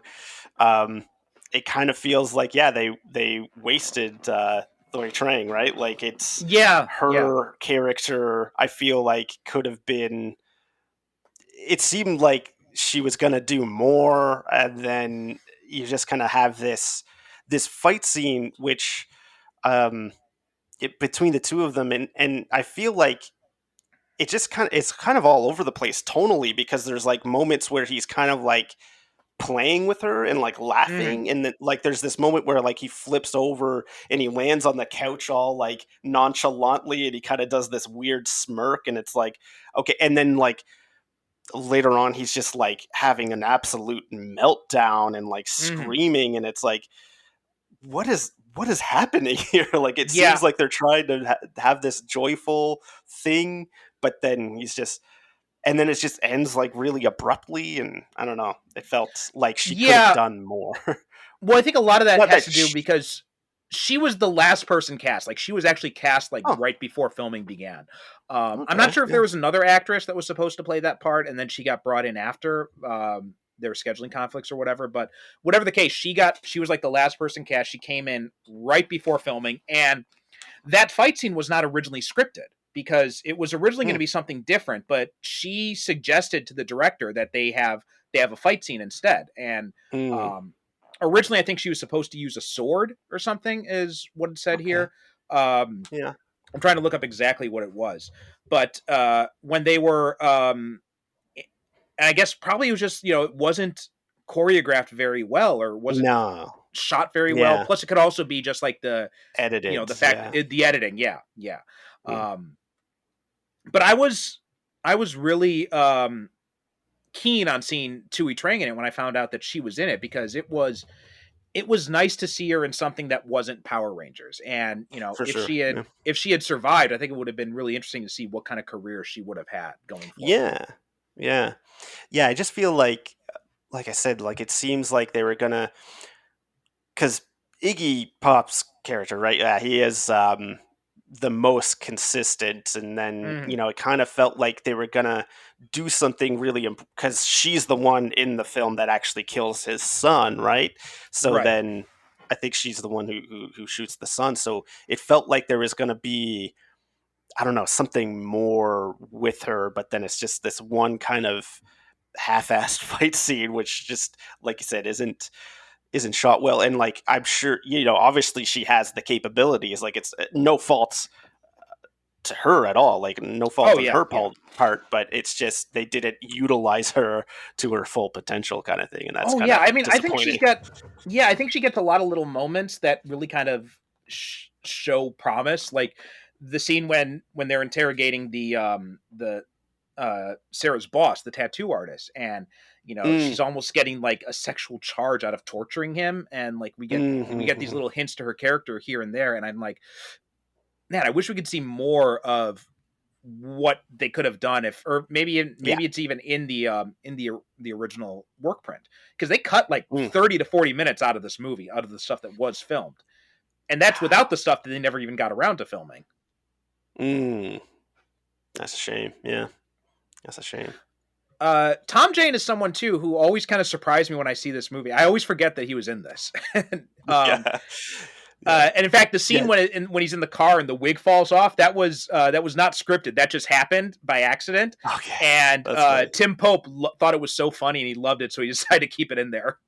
um, it kind of feels like yeah they wasted Thuy Trang, right? Like it's Yeah, yeah. her character. I feel like could have been. It seemed like she was gonna do more, and then you just kind of have this fight scene, which um, between the two of them, and I feel like it's kind of all over the place tonally because there's like moments where he's kind of like playing with her and like Hmm. laughing, and then like there's this moment where like he flips over and he lands on the couch all like nonchalantly, and he kind of does this weird smirk, and it's like okay, and then like later on he's just like having an absolute meltdown and like Hmm. screaming, and it's like what is happening here? Like, it Yeah, seems like they're trying to have this joyful thing, but then he's just, and then it just ends like really abruptly. And I don't know. It felt like she could have yeah. done more. Well, I think a lot of that Not has that. to do because she was the last person cast. Like she was actually cast like Oh, right before filming began. I'm not okay. sure if there Yeah. was another actress that was supposed to play that part, and then she got brought in after. There were scheduling conflicts or whatever, but whatever the case, she was like the last person cast. She came in right before filming, and that fight scene was not originally scripted because it was originally going Hmm. to be something different, but she suggested to the director that they have a fight scene instead. And Mm, um, originally, I think she was supposed to use a sword or something, is what it said okay. here. Um, Yeah. I'm trying to look up exactly what it was, but when they were, and I guess probably it was just it wasn't choreographed very well or wasn't No. shot very well. Yeah. Plus, it could also be just like Edited. the fact Yeah. the editing. Yeah, yeah. Yeah. Um, but I was really keen on seeing Tui Trang in it when I found out that she was in it because it was nice to see her in something that wasn't Power Rangers. And For if sure. she had Yeah. if she had survived, I think it would have been really interesting to see what kind of career she would have had going forward. Yeah. Yeah. Yeah. I just feel like I said, like it seems like they were gonna, because Iggy Pop's character, right? Yeah, he is the most consistent, and then Mhm. it kind of felt like they were gonna do something really because she's the one in the film that actually kills his son, right? So Right. then I think she's the one who shoots the son. So it felt like there was gonna be, I don't know, something more with her, but then it's just this one kind of half-assed fight scene, which just, like you said, isn't shot well. And like, I'm sure, obviously she has the capabilities. Like, it's no fault to her at all. Like, no fault Oh on yeah, her yeah. part, but it's just they didn't utilize her to her full potential, kind of thing, and that's Oh kind yeah. of I mean, I think she's disappointing. got. Yeah, I think she gets a lot of little moments that really kind of show promise, like the scene when they're interrogating the Sarah's boss, the tattoo artist, and Mm, she's almost getting like a sexual charge out of torturing him, and like we get these mm-hmm. little hints to her character here and there, and I'm like, man, I wish we could see more of what they could have done if, or Yeah. maybe it's even in the original work print because they cut like Mm. 30 to 40 minutes out of this movie, out of the stuff that was filmed, and that's without the stuff that they never even got around to filming. Mm. That's a shame. Yeah, that's a shame. Tom Jane is someone too who always kind of surprised me when I see this movie. I always forget that he was in this. um, Yeah, yeah, and in fact, the scene yeah. when he's in the car and the wig falls off, that was not scripted. That just happened by accident. Okay, And that's funny. Tim Pope thought it was so funny and he loved it, so he decided to keep it in there.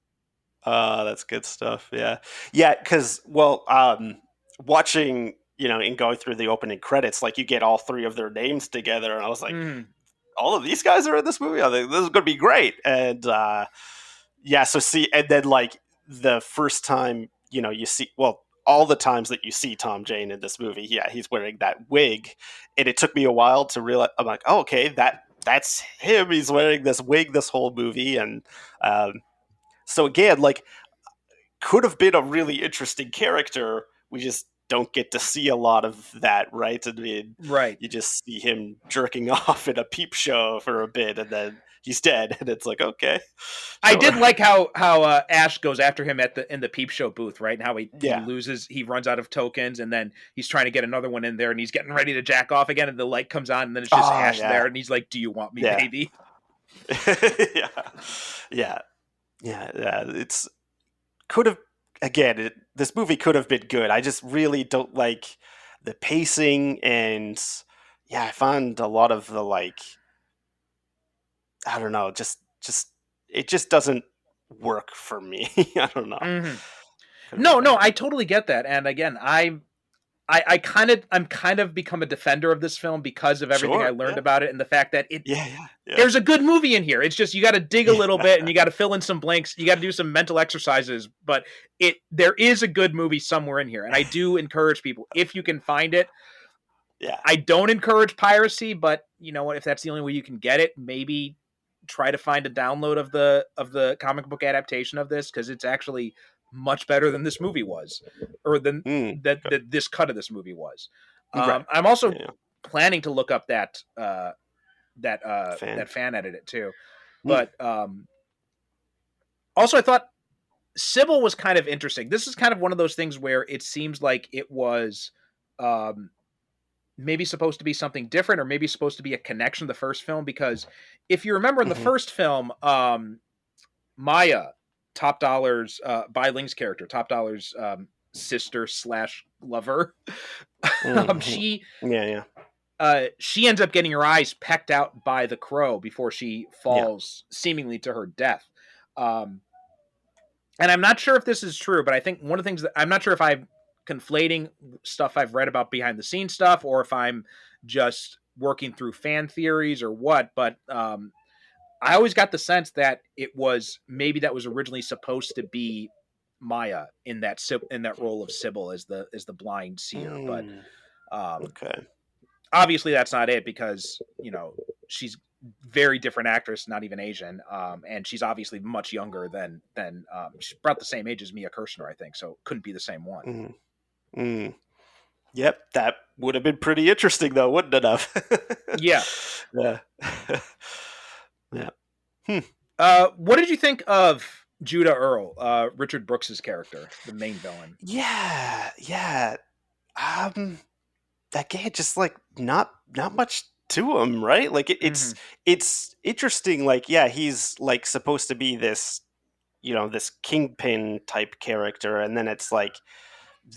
That's good stuff. Yeah, yeah. Because, well, watching, and going through the opening credits, like you get all three of their names together, and I was like, Mhm. all of these guys are in this movie. I think this is going to be great. And yeah, so see, and then like the first time, you see, well, all the times that you see Tom Jane in this movie, yeah, he's wearing that wig, and it took me a while to realize. I'm like, oh, okay, that's him. He's wearing this wig this whole movie, and so again, like, could have been a really interesting character. We just don't get to see a lot of that, right? I mean, Right. you just see him jerking off in a peep show for a bit, and then he's dead, and it's like, okay, I sure, did like how Ash goes after him in the peep show booth, right? And how yeah, he runs out of tokens, and then he's trying to get another one in there, and he's getting ready to jack off again, and the light comes on, and then it's just oh Ash yeah, there, and he's like, "Do you want me, yeah, baby?" yeah, yeah, yeah. It's could have again. This movie could have been good. I just really don't like the pacing, and yeah, I found a lot of the like, I don't know, just it just doesn't work for me. I don't know. Hmm. Could have been No, no, better. I totally get that, and again, I'm kind of become a defender of this film because of everything I Sure. learned Yeah. about it and the fact that Yeah. Yeah. Yeah. there's a good movie in here. It's just you got to dig a little Yeah. bit and you got to fill in some blanks. You got to do some mental exercises, but there is a good movie somewhere in here, and I do encourage people if you can find it. Yeah. I don't encourage piracy, but you know what? If that's the only way you can get it, maybe try to find a download of the comic book adaptation of this because it's actually much better than this movie was, or than Okay. that this cut of this movie was. Right. I'm also Yeah. planning to look up Fan. that fan edit too, Mm. but also I thought Sybil was kind of interesting. This is kind of one of those things where it seems like it was um, maybe supposed to be something different, or maybe supposed to be a connection to the first film. Because if you remember in the Hmm. first film, Maya, Top Dollar's Bai Ling's character, Top Dollar's sister slash lover, Hmm. she Yeah. Yeah. she ends up getting her eyes pecked out by the crow before she Yeah. falls seemingly to her death. Um, and I'm not sure if this is true, but I think one of the things that I'm not sure if I'm conflating stuff I've read about behind the scenes stuff, or if I'm just working through fan theories or what. But I always got the sense that it was maybe that was originally supposed to be Maya in that role of Sybil as the blind seer, but Mm. um, Okay. obviously that's not it, because she's very different actress, not even Asian, and she's obviously much younger than she's about the same age as Mia Kirshner, I think, so couldn't be the same one. Mm. Mm. Yep, that would have been pretty interesting, though, wouldn't it have? Yeah. Yeah. Yeah. Hmm. What did you think of Judah Earl, Richard Brooks's character, the main villain? Yeah. Yeah. Um, that guy just like not much to him, right? Like Mm-hmm. it's interesting. Like, yeah, he's like supposed to be this, this kingpin type character, and then it's like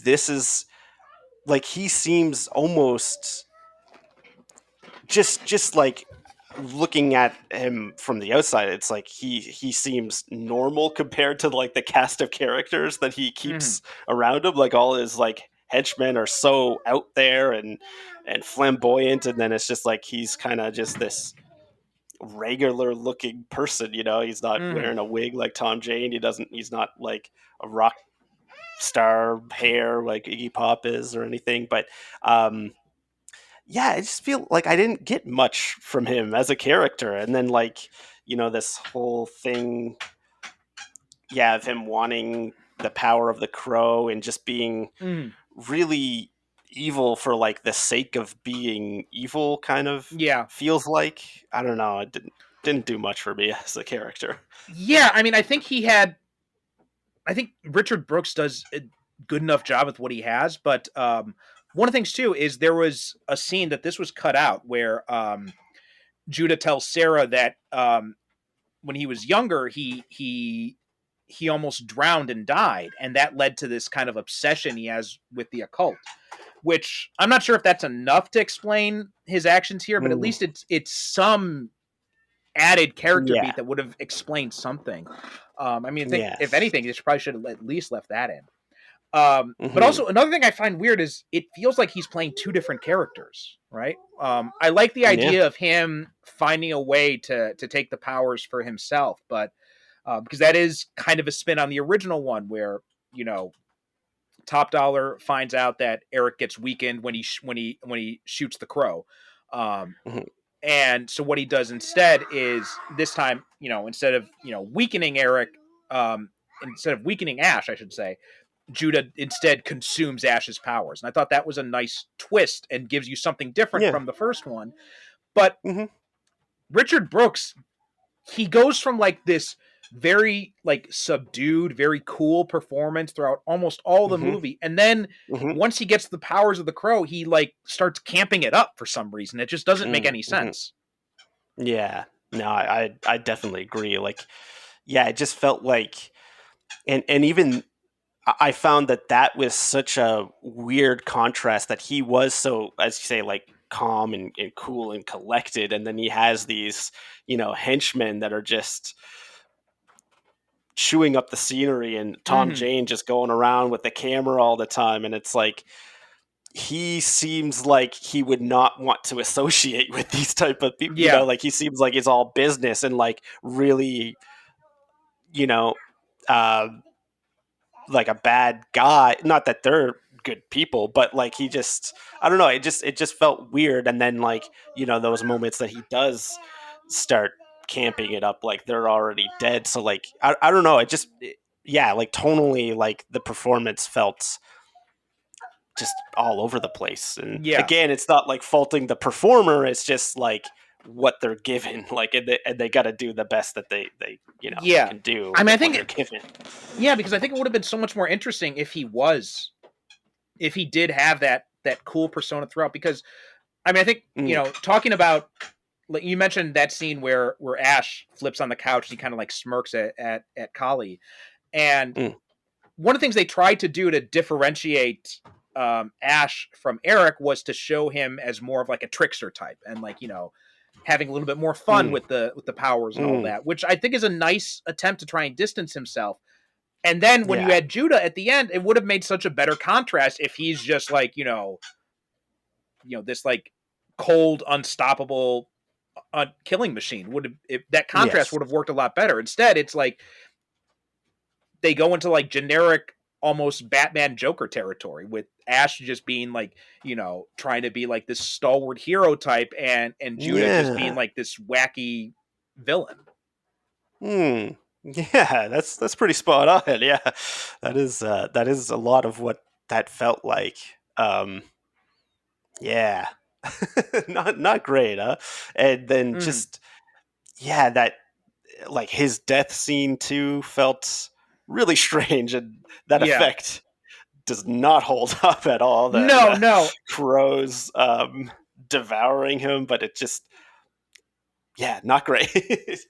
this is like he seems almost just like looking at him from the outside, it's like he seems normal compared to like the cast of characters that he Mm-hmm. keeps around him. Like all his like henchmen are so out there and flamboyant, and then it's just like he's kind of just this regular looking person. He's not Mm-hmm. wearing a wig like Tom Jane. He's not like a rock star hair like Iggy Pop is or anything. But yeah, I just feel like I didn't get much from him as a character. And then, like, this whole thing, yeah, of him wanting the power of the crow and just being Mm-hmm. really evil for like the sake of being evil, kind of Yeah. feels like. I don't know. It didn't do much for me as a character. Yeah, I mean, I think Richard Brooks does a good enough job with what he has, but one of the things too is there was a scene that this was cut out where Judah tells Sarah that when he was younger, he almost drowned and died, and that led to this kind of obsession he has with the occult. Which I'm not sure if that's enough to explain his actions here, but at Mm, least it's some added character yeah. beat that would have explained something. I mean, I think if Yes. anything, they probably should have at least left that in. But Hmm. also another thing I find weird is it feels like he's playing two different characters, right? I like the Yeah. idea of him finding a way to take the powers for himself, but because that is kind of a spin on the original one, where you know Top Dollar finds out that Eric gets weakened when he shoots the crow. Um, Hmm. and so what he does instead is this time, instead of weakening Eric, instead of weakening Ash, I should say, Judah instead consumes Ash's powers. And I thought that was a nice twist and gives you something different Yeah. from the first one. But Hmm. Richard Brooks, he goes from like this very like subdued, very cool performance throughout almost all the Hmm. movie. And then Hmm. once he gets the powers of the crow, he like starts camping it up for some reason. It just doesn't make any Hmm. sense. Yeah. No, I definitely agree. Like, yeah, it just felt like, and even I found that was such a weird contrast that he was so, as you say, like calm and cool and collected, and then he has these, henchmen that are just chewing up the scenery, and Tom Mm-hmm. Jane just going around with the camera all the time, and it's like he seems like he would not want to associate with these type of people. Yeah. Like he seems like it's all business and like really, you know, uh, like a bad guy. Not that they're good people, but like he just, I don't know. It just felt weird. And then like those moments that he does start camping it up, like they're already dead. So like I don't know. yeah, like tonally, like the performance felt just all over the place. And Yeah. again, it's not like faulting the performer, it's just like what they're given, like, and they got to do the best that they Yeah. can do I mean, I with what think they're given. yeah, because I think it would have been so much more interesting if he did have that cool persona throughout. Because I mean, I think Mm, talking about, like you mentioned that scene where Ash flips on the couch and he kind of like smirks at Kali, and mm, one of the things they tried to do to differentiate Ash from Eric was to show him as more of like a trickster type, and like having a little bit more fun mm, with the powers and all mm. that, which I think is a nice attempt to try and distance himself. And then when you Yeah. had Judah at the end, it would have made such a better contrast if he's just like this like cold, unstoppable killing machine. Would have that contrast Yes. would have worked a lot better. Instead, it's like they go into like generic, almost Batman Joker territory with Ash just being like trying to be like this stalwart hero type, and Judah just being Yeah. like this wacky villain. Hmm. Yeah, that's pretty spot on. Yeah, that is a lot of what that felt like. Yeah, not great, huh? And then Mm, just yeah, that like his death scene too felt really strange, and that yeah. effect does not hold up at all. No, The no. crows devouring him, but it just yeah, not great.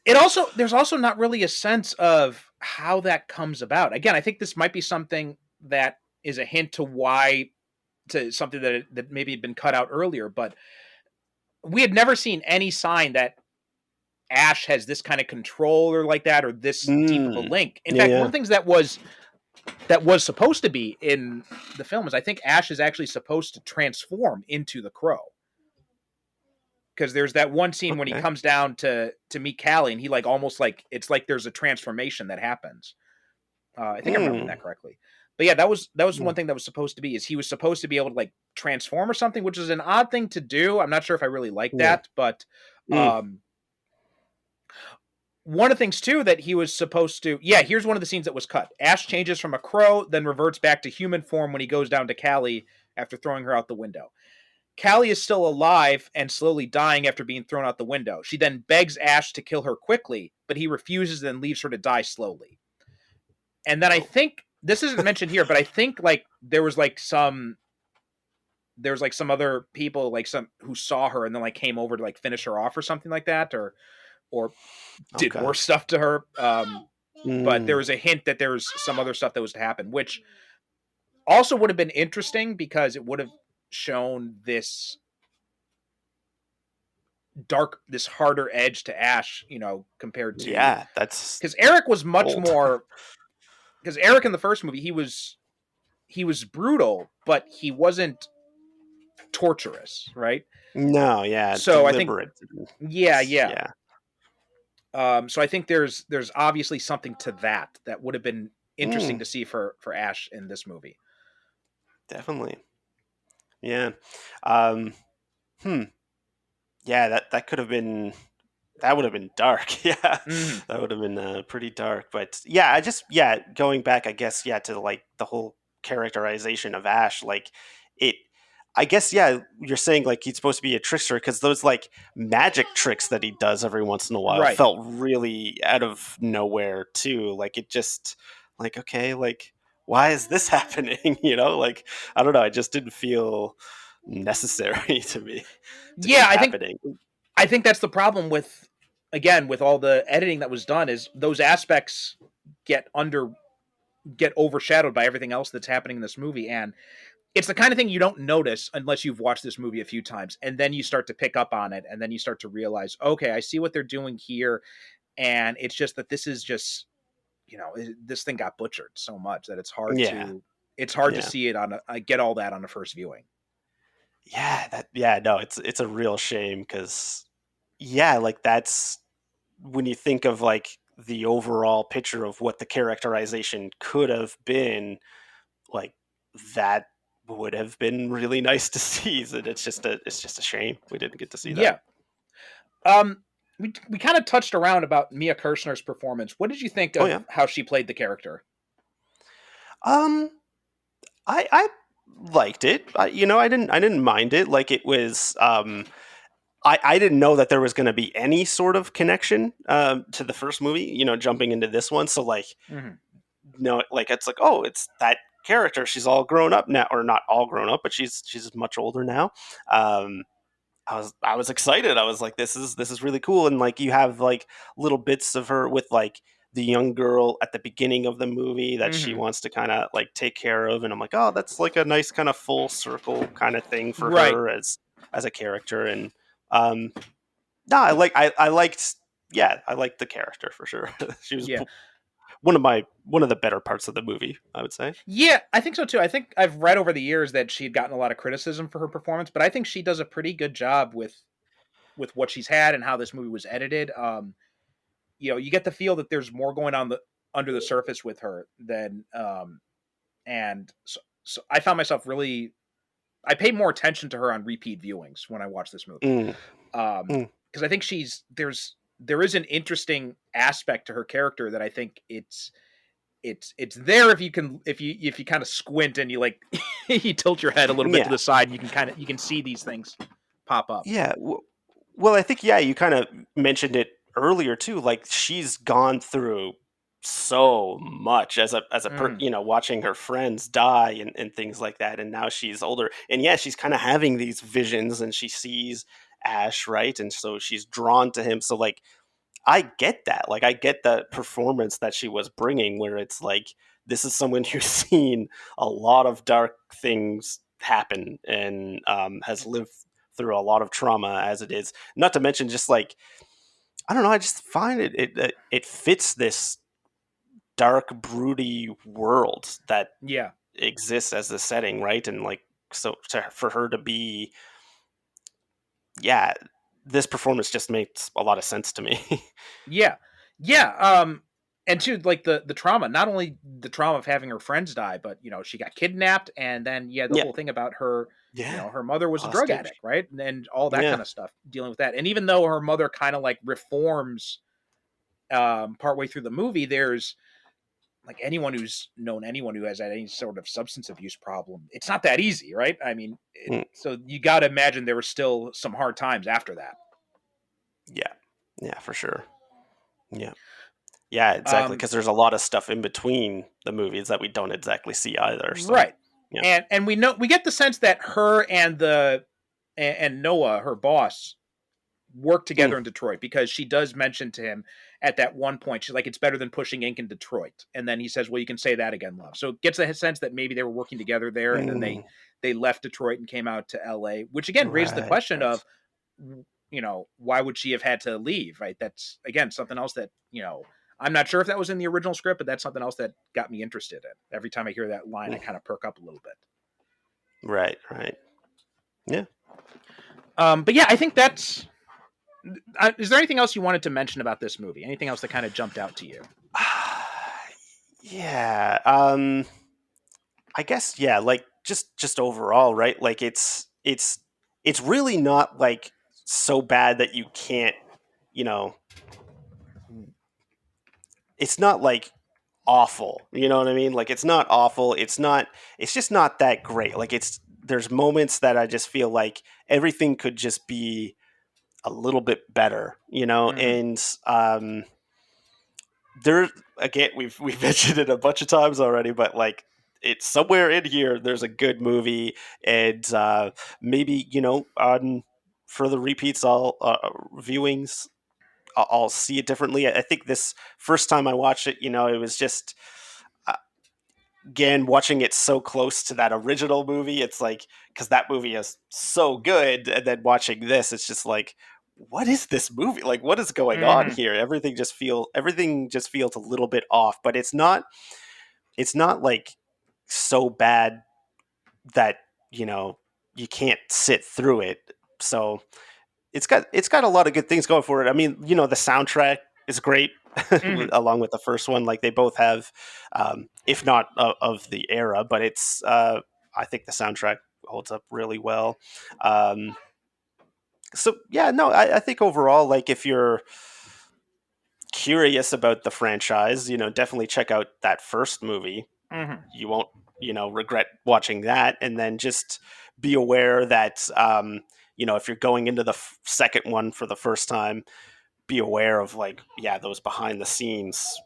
There's also not really a sense of how that comes about. Again, I think this might be something that is a hint to something that maybe had been cut out earlier, but we had never seen any sign that Ash has this kind of control or like that, or this deep of a Mm. link. In Yeah, fact, one yeah. of the things that was supposed to be in the film is I think Ash is actually supposed to transform into the crow. Because there's that one scene when he Okay. comes down to meet Callie, and he like almost like it's like there's a transformation that happens. I think I'm remembering Mm. that correctly. But yeah, that was Mm. one thing that was supposed to be is he was supposed to be able to like transform or something, which is an odd thing to do. I'm not sure if I really like Yeah. that, but Mm. um, one of the things too that he was supposed to. Yeah, here's one of the scenes that was cut. Ash changes from a crow, then reverts back to human form when he goes down to Callie after throwing her out the window. Callie is still alive and slowly dying after being thrown out the window. She then begs Ash to kill her quickly, but he refuses and leaves her to die slowly. And then I Oh. think this isn't mentioned here, but I think like there was like some other people like some who saw her and then like came over to like finish her off or something like that, or did Okay. worse stuff to her. But there Mm. was a hint that there's some other stuff that was to happen, which also would have been interesting because it would have shown this harder edge to Ash, compared to Yeah, that's because Eric was much bold. more because Eric in the first movie he was brutal, but he wasn't torturous, right? No, yeah, So I think deliberate. yeah, yeah. Yeah. So I think there's obviously something to that would have been interesting Mm, to see for Ash in this movie. definitely. Yeah. Um, hmm. Yeah, that could have been that would have been dark. Yeah, Hmm. that would have been pretty dark. But yeah, I just yeah, going back, I guess yeah, to like the whole characterization of Ash, like it. I guess yeah, you're saying like he's supposed to be a trickster because those like magic tricks that he does every once in a while Right. felt really out of nowhere too. Like it just like okay, like why is this happening? Like I don't know. It just didn't feel necessary to be Yeah, I think happening. I think that's the problem with again with all the editing that was done is those aspects get under get overshadowed by everything else that's happening in this movie, and it's the kind of thing you don't notice unless you've watched this movie a few times, and then you start to pick up on it, and then you start to realize, okay, I see what they're doing here, and it's just that this is just this thing got butchered so much that Yeah, it's hard to yeah, see it get all that on the first viewing. yeah. That yeah. No, it's a real shame because yeah, like that's when you think of like the overall picture of what the characterization could have been, like that would have been really nice to see. And it's just a shame we didn't get to see that. Yeah. Um, we kind of touched around about Mia Kirshner's performance. What did you think Oh yeah. of how she played the character? Um, I liked it. I didn't mind it. Like it was. I didn't know that there was going to be any sort of connection to the first movie. Jumping into this one, so like Hmm. no, like it's like, oh, it's that character. She's all grown up now, or not all grown up, but she's much older now. Um, I was excited. I was like, this is really cool, and like you have like little bits of her with like the young girl at the beginning of the movie that she Hmm. wants to kind of like take care of, and I'm like, oh, that's like a nice kind of full circle kind of thing for Right. her as a character, and um, no, I liked. Yeah, I liked the character for sure. She was Yeah. one of the better parts of the movie, I would say. Yeah, I think so too. I think I've read over the years that she'd gotten a lot of criticism for her performance, but I think she does a pretty good job with what she's had and how this movie was edited. You get the feel that there's more going on the under the surface with her than and so I found myself really I paid more attention to her on repeat viewings when I watched this movie. Mm, mm, Because I think there is an interesting aspect to her character that I think it's there if you kind of squint and you like you tilt your head a little bit to yeah, the side and you can see these things pop up. yeah. Well, I think, yeah, you kind of mentioned it earlier too. Like she's gone through so much Mm, watching her friends die and things like that, and now she's older, and yeah, she's kind of having these visions, and she sees Ash, right, and so she's drawn to him. So like I get that. Like I get the performance that she was bringing, where it's like this is someone who's seen a lot of dark things happen and has lived through a lot of trauma as it is. Not to mention, just like I don't know, I just find it fits this dark, broody world that yeah. exists as the setting, right? And like for her to be, yeah, this performance just makes a lot of sense to me. Yeah. Yeah, and too, like, the trauma, not only the trauma of having her friends die, but, she got kidnapped, and then, yeah, the Yeah, whole thing about her yeah, her mother was a drug hostage. addict, right? And all that Yeah. kinda stuff, dealing with that, and even though her mother kinda, like, reforms, partway through the movie, there's like, anyone who's known anyone who has had any sort of substance abuse problem, it's not that easy, right? I mean, Mm. so you gotta imagine there were still some hard times after that. Yeah. Yeah, for sure. Yeah. Yeah, exactly. Um Because there's a lot of stuff in between the movies that we don't exactly see either. So, Right. yeah. And we get the sense that her and and Noah, her boss, work Mm, together in Detroit because she does mention to him at that one point, she's like, it's better than pushing ink in Detroit. And then he says, well, you can say that again, love. So it gets a sense that maybe they were working together there and then mm, they left Detroit and came out to LA, which again raises the right, question right. of, why would she have had to leave? Right. That's again something else that, I'm not sure if that was in the original script, but that's something else that got me interested in. Every time I hear that line, I Mm, kind of perk up a little bit. right, right. Yeah. But yeah, I think that's. Is there anything else you wanted to mention about this movie? Anything else that kind of jumped out to you? Yeah. I guess, yeah, like just overall, right? Like it's really not like so bad that you can't, you know, it's not like awful. You know what I mean? Like it's not awful. It's just not that great. Like there's moments that I just feel like everything could just be a little bit better, Mm-hmm. and there again we've mentioned it a bunch of times already, but like it's somewhere in here there's a good movie, and maybe on further repeats, I'll viewings, I'll see it differently. I think this first time I watched it, it was just uh, again watching it so close to that original movie. It's like because that movie is so good, and then watching this, it's just like, what is this movie? Like, what is going on Mm-hmm. here? Everything just feels a little bit off, but it's not like so bad that you know you can't sit through it. So it's got a lot of good things going for it. I mean, the soundtrack is great Mm-hmm. along with the first one. Like they both have, if not of the era, but it's. I think the soundtrack holds up really well. Um, so yeah, no, I think overall, like if you're curious about the franchise, definitely check out that first movie. you won't, regret watching that. And then just be aware that, if you're going into the second one for the first time, be aware of those behind the scenes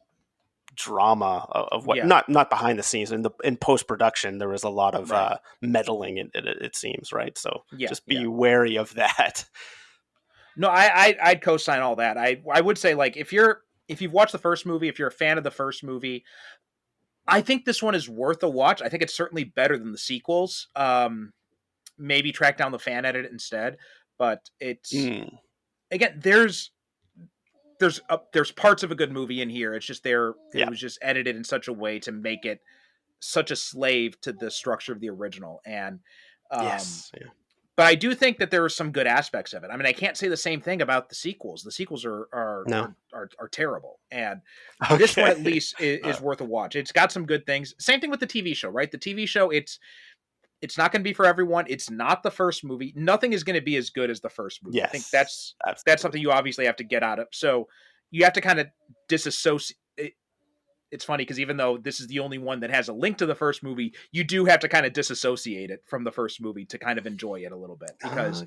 drama of what, Yeah. not behind the scenes in post production. There was a lot of Right. meddling, it seems, right? So Yeah. just be wary of that. No, I'd co-sign all that. I would say, like, if you've watched the first movie, if you're a fan of the first movie, I think this one is worth a watch. I think it's certainly better than the sequels. Maybe track down the fan edit instead, but it's again, there's parts of a good movie in here. It's just it was just edited in such a way to make it such a slave to the structure of the original. And Yes. Yeah. but I do think that there are some good aspects of it. I mean, I can't say the same thing about the sequels. The sequels are terrible, and this one at least is worth a watch. It's got some good things. Same thing with the TV show, right? The TV show, it's not going to be for everyone. It's not the first movie. Nothing is going to be as good as the first movie. Yes, I think that's absolutely. something you obviously have to get out of. So you have to kind of disassociate. It's funny because even though this is the only one that has a link to the first movie, you do have to kind of disassociate it from the first movie to kind of enjoy it a little bit. Because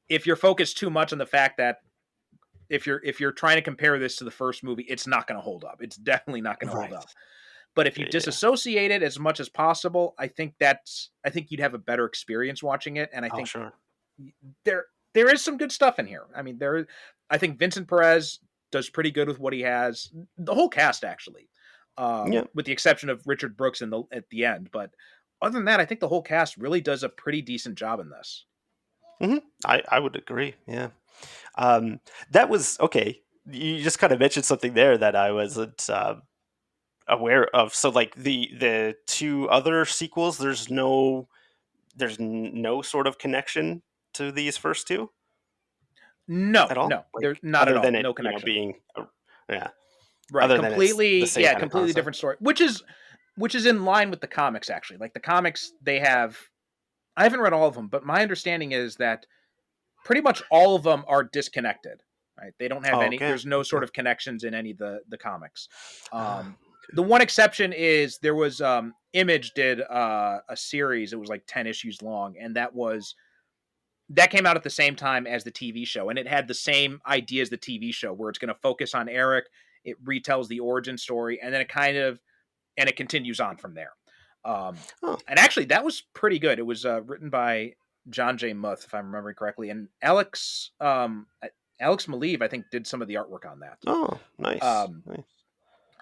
if you're focused too much on the fact that if you're trying to compare this to the first movie, it's not going to hold up. It's definitely not going to hold up. But if you disassociate it as much as possible, I think you'd have a better experience watching it. And I think there is some good stuff in here. I mean, I think Vincent Perez does pretty good with what he has. The whole cast, actually, with the exception of Richard Brooks at the end. But other than that, I think the whole cast really does a pretty decent job in this. Mm-hmm. I would agree. Yeah. That was okay. You just kind of mentioned something there that I wasn't aware of. So, like the two other sequels, there's no sort of connection to these first two. No, at all? No, there's not at all. Than it, no connection. Being, right. Other completely, than completely different story. Which is in line with the comics, actually. Like the comics, they have. I haven't read all of them, but my understanding is that pretty much all of them are disconnected. Right? They don't have any. Okay. There's no sort of connections in any of the comics. The one exception is there was Image did a series. It was like 10 issues long, and that came out at the same time as the TV show, and it had the same idea as the TV show, where it's going to focus on Eric. It retells the origin story, and then it continues on from there. And actually, that was pretty good. It was written by John J. Muth, if I'm remembering correctly, and Alex Maleev, I think, did some of the artwork on that. Oh, nice. Nice.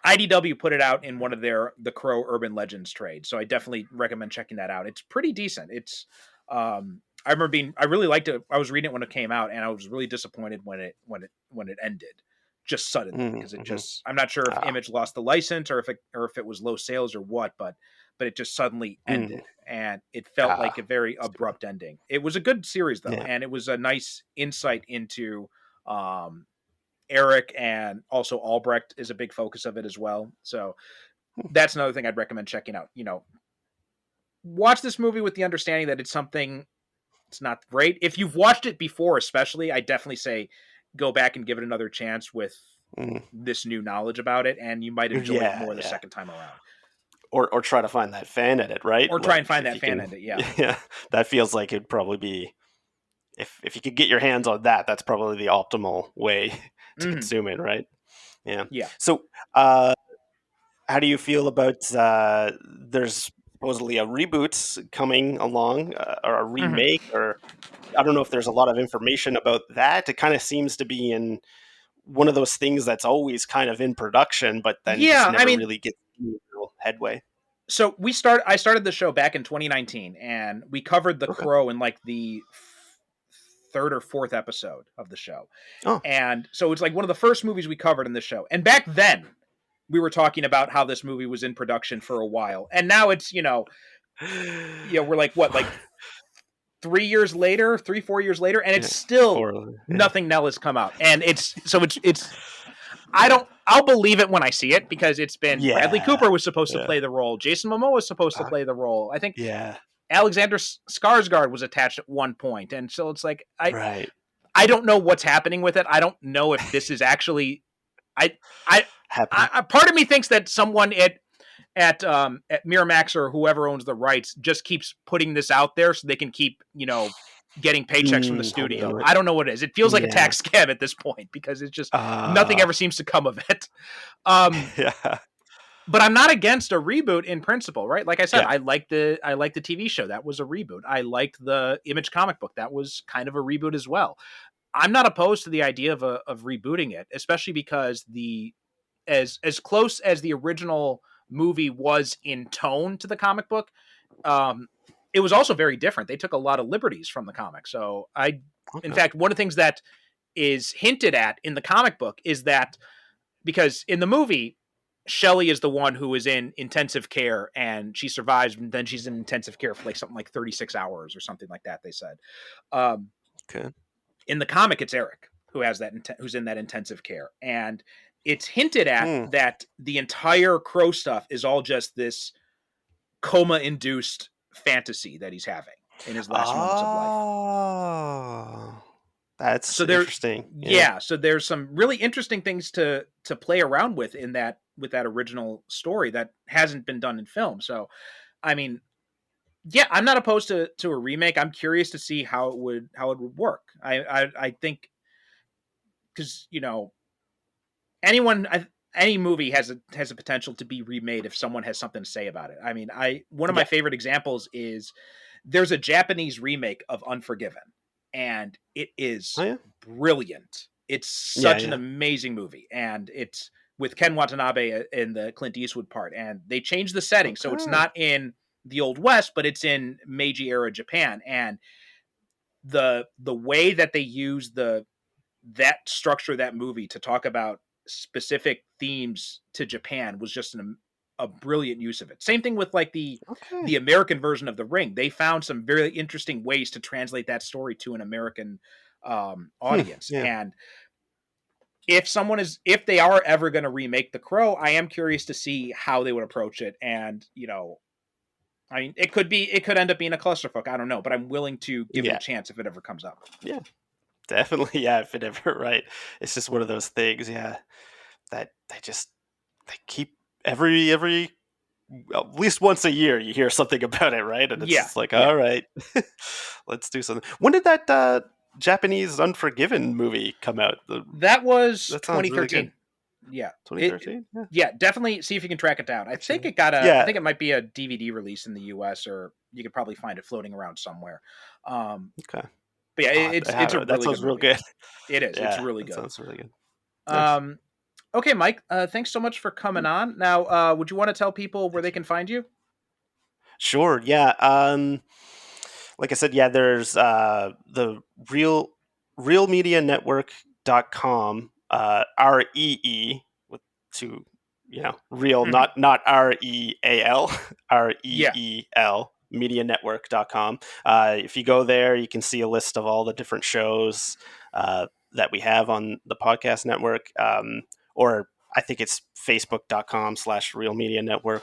IDW put it out in one of the Crow Urban Legends trades, so I definitely recommend checking that out. It's pretty decent. It's I really liked it. I was reading it when it came out, and I was really disappointed when it ended just suddenly, because it just, I'm not sure if Image lost the license or if it was low sales or what, but it just suddenly ended, and it felt like a very abrupt ending. It was a good series though, and it was a nice insight into Eric, and also Albrecht is a big focus of it as well. So that's another thing I'd recommend checking out. Watch this movie with the understanding that it's not great. If you've watched it before, especially, I definitely say go back and give it another chance with this new knowledge about it, and you might enjoy it more the second time around. Or try to find that fan edit, right? Or try and find that fan edit, yeah. Yeah, that feels like it'd probably be, if you could get your hands on that, that's probably the optimal way to consume it, right? Yeah. Yeah. So, how do you feel about there's supposedly a reboot coming along, or a remake, or I don't know if there's a lot of information about that. It kind of seems to be in one of those things that's always kind of in production, but then just never really gets real headway. So I started the show back in 2019, and we covered The Crow in like the third or fourth episode of the show. And so it's like one of the first movies we covered in the show. And back then we were talking about how this movie was in production for a while. And now it's, we're like, what, like 4 years later, and it's still nothing Nell has come out. And I'll believe it when I see it, because it's been Bradley Cooper was supposed to play the role. Jason Momoa was supposed to play the role. I think Alexander Skarsgård was attached at one point. And so it's like, I don't know what's happening with it. I don't know if this is actually, part of me thinks that someone at Miramax or whoever owns the rights just keeps putting this out there so they can keep, getting paychecks from the Holding on studio. to it. I don't know what it is. It feels like a Yeah. tax scam at this point because it's just nothing ever seems to come of it. Yeah. But I'm not against a reboot in principle, right? Like I said, Yeah. I like the TV show. That was a reboot. I liked the Image comic book. That was kind of a reboot as well. I'm not opposed to the idea of rebooting it, especially because as close as the original movie was in tone to the comic book, it was also very different. They took a lot of liberties from the comic. So in fact, one of the things that is hinted at in the comic book is that because in the movie, Shelley is the one who is in intensive care and she survives, and then she's in intensive care for something like 36 hours or something like that, they said. Okay. In the comic, it's Eric who has who's in that intensive care. And it's hinted at that the entire Crow stuff is all just this coma-induced fantasy that he's having in his last moments of life. Oh, that's interesting. Yeah, so there's some really interesting things to play around with with that original story that hasn't been done in film. So, I mean, yeah, I'm not opposed to a remake. I'm curious to see how it would work. I think because any movie has a potential to be remade if someone has something to say about it. I mean, one of my favorite examples is there's a Japanese remake of Unforgiven, and it is brilliant. It's such an amazing movie, and it's with Ken Watanabe in the Clint Eastwood part, and they changed the setting, so it's not in the Old West, but it's in Meiji era Japan, and the way that they use that structure of that movie to talk about specific themes to Japan was just a brilliant use of it. Same thing with the American version of The Ring. They found some very interesting ways to translate that story to an American audience. And if they are ever going to remake The Crow, I am curious to see how they would approach it. And, I mean, it could end up being a clusterfuck. I don't know, but I'm willing to give it a chance if it ever comes up. Yeah, definitely. Yeah, if it ever, right. It's just one of those things. Yeah, that they keep every at least once a year you hear something about it, right? And it's just like, all right, let's do something. When did that Japanese Unforgiven movie come out? That was 2013. Yeah, 2013. Yeah, definitely see if you can track it down. I think it got I think it might be a DVD release in the US, or you could probably find it floating around somewhere. Okay. But yeah, it's a really that sounds real good. It is. Yeah, it's really good. Sounds really good. Nice. Okay, Mike. Thanks so much for coming on. Now, would you want to tell people where they can find you? Sure. Yeah. Like I said, there's the realmedianetwork.com, REE with two, real, not REAL, REEL, medianetwork.com. If you go there, you can see a list of all the different shows that we have on the podcast network, or I think it's facebook.com/realmedianetwork.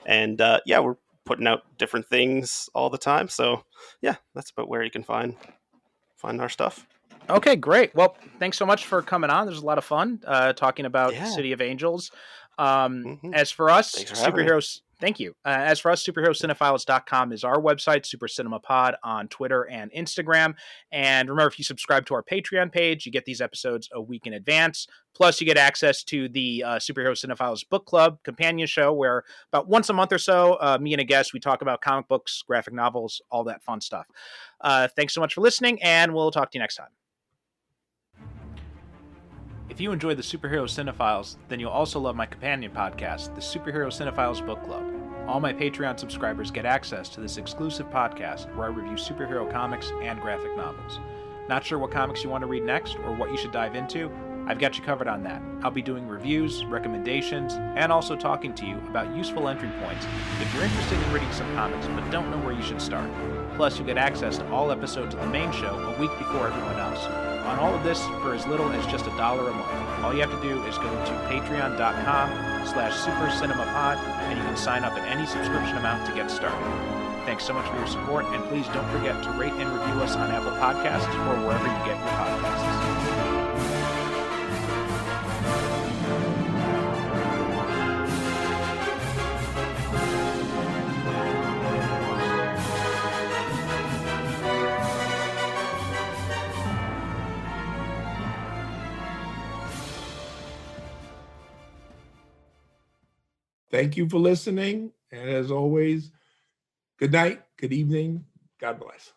And we're putting out different things all the time. So that's about where you can find our stuff. Okay, great. Well, thanks so much for coming on. There's a lot of fun talking about City of Angels. As for us, superheroes, thank you. As for us, superherocinephiles.com is our website, Super Cinema Pod on Twitter and Instagram. And remember, if you subscribe to our Patreon page, you get these episodes a week in advance. Plus, you get access to the Superhero Cinephiles Book Club companion show, where about once a month or so, me and a guest, we talk about comic books, graphic novels, all that fun stuff. Thanks so much for listening, and we'll talk to you next time. If you enjoy the Superhero Cinephiles, then you'll also love my companion podcast, the Superhero Cinephiles Book Club. All my Patreon subscribers get access to this exclusive podcast where I review superhero comics and graphic novels. Not sure what comics you want to read next or what you should dive into? I've got you covered on that. I'll be doing reviews, recommendations, and also talking to you about useful entry points if you're interested in reading some comics but don't know where you should start. Plus, you get access to all episodes of the main show a week before everyone else. On all of this for as little as just $1 a month. All you have to do is go to patreon.com/supercinemapod and you can sign up at any subscription amount to get started. Thanks so much for your support, and please don't forget to rate and review us on Apple Podcasts or wherever you get your podcasts. thank you for listening. And as always, good night, good evening. God bless.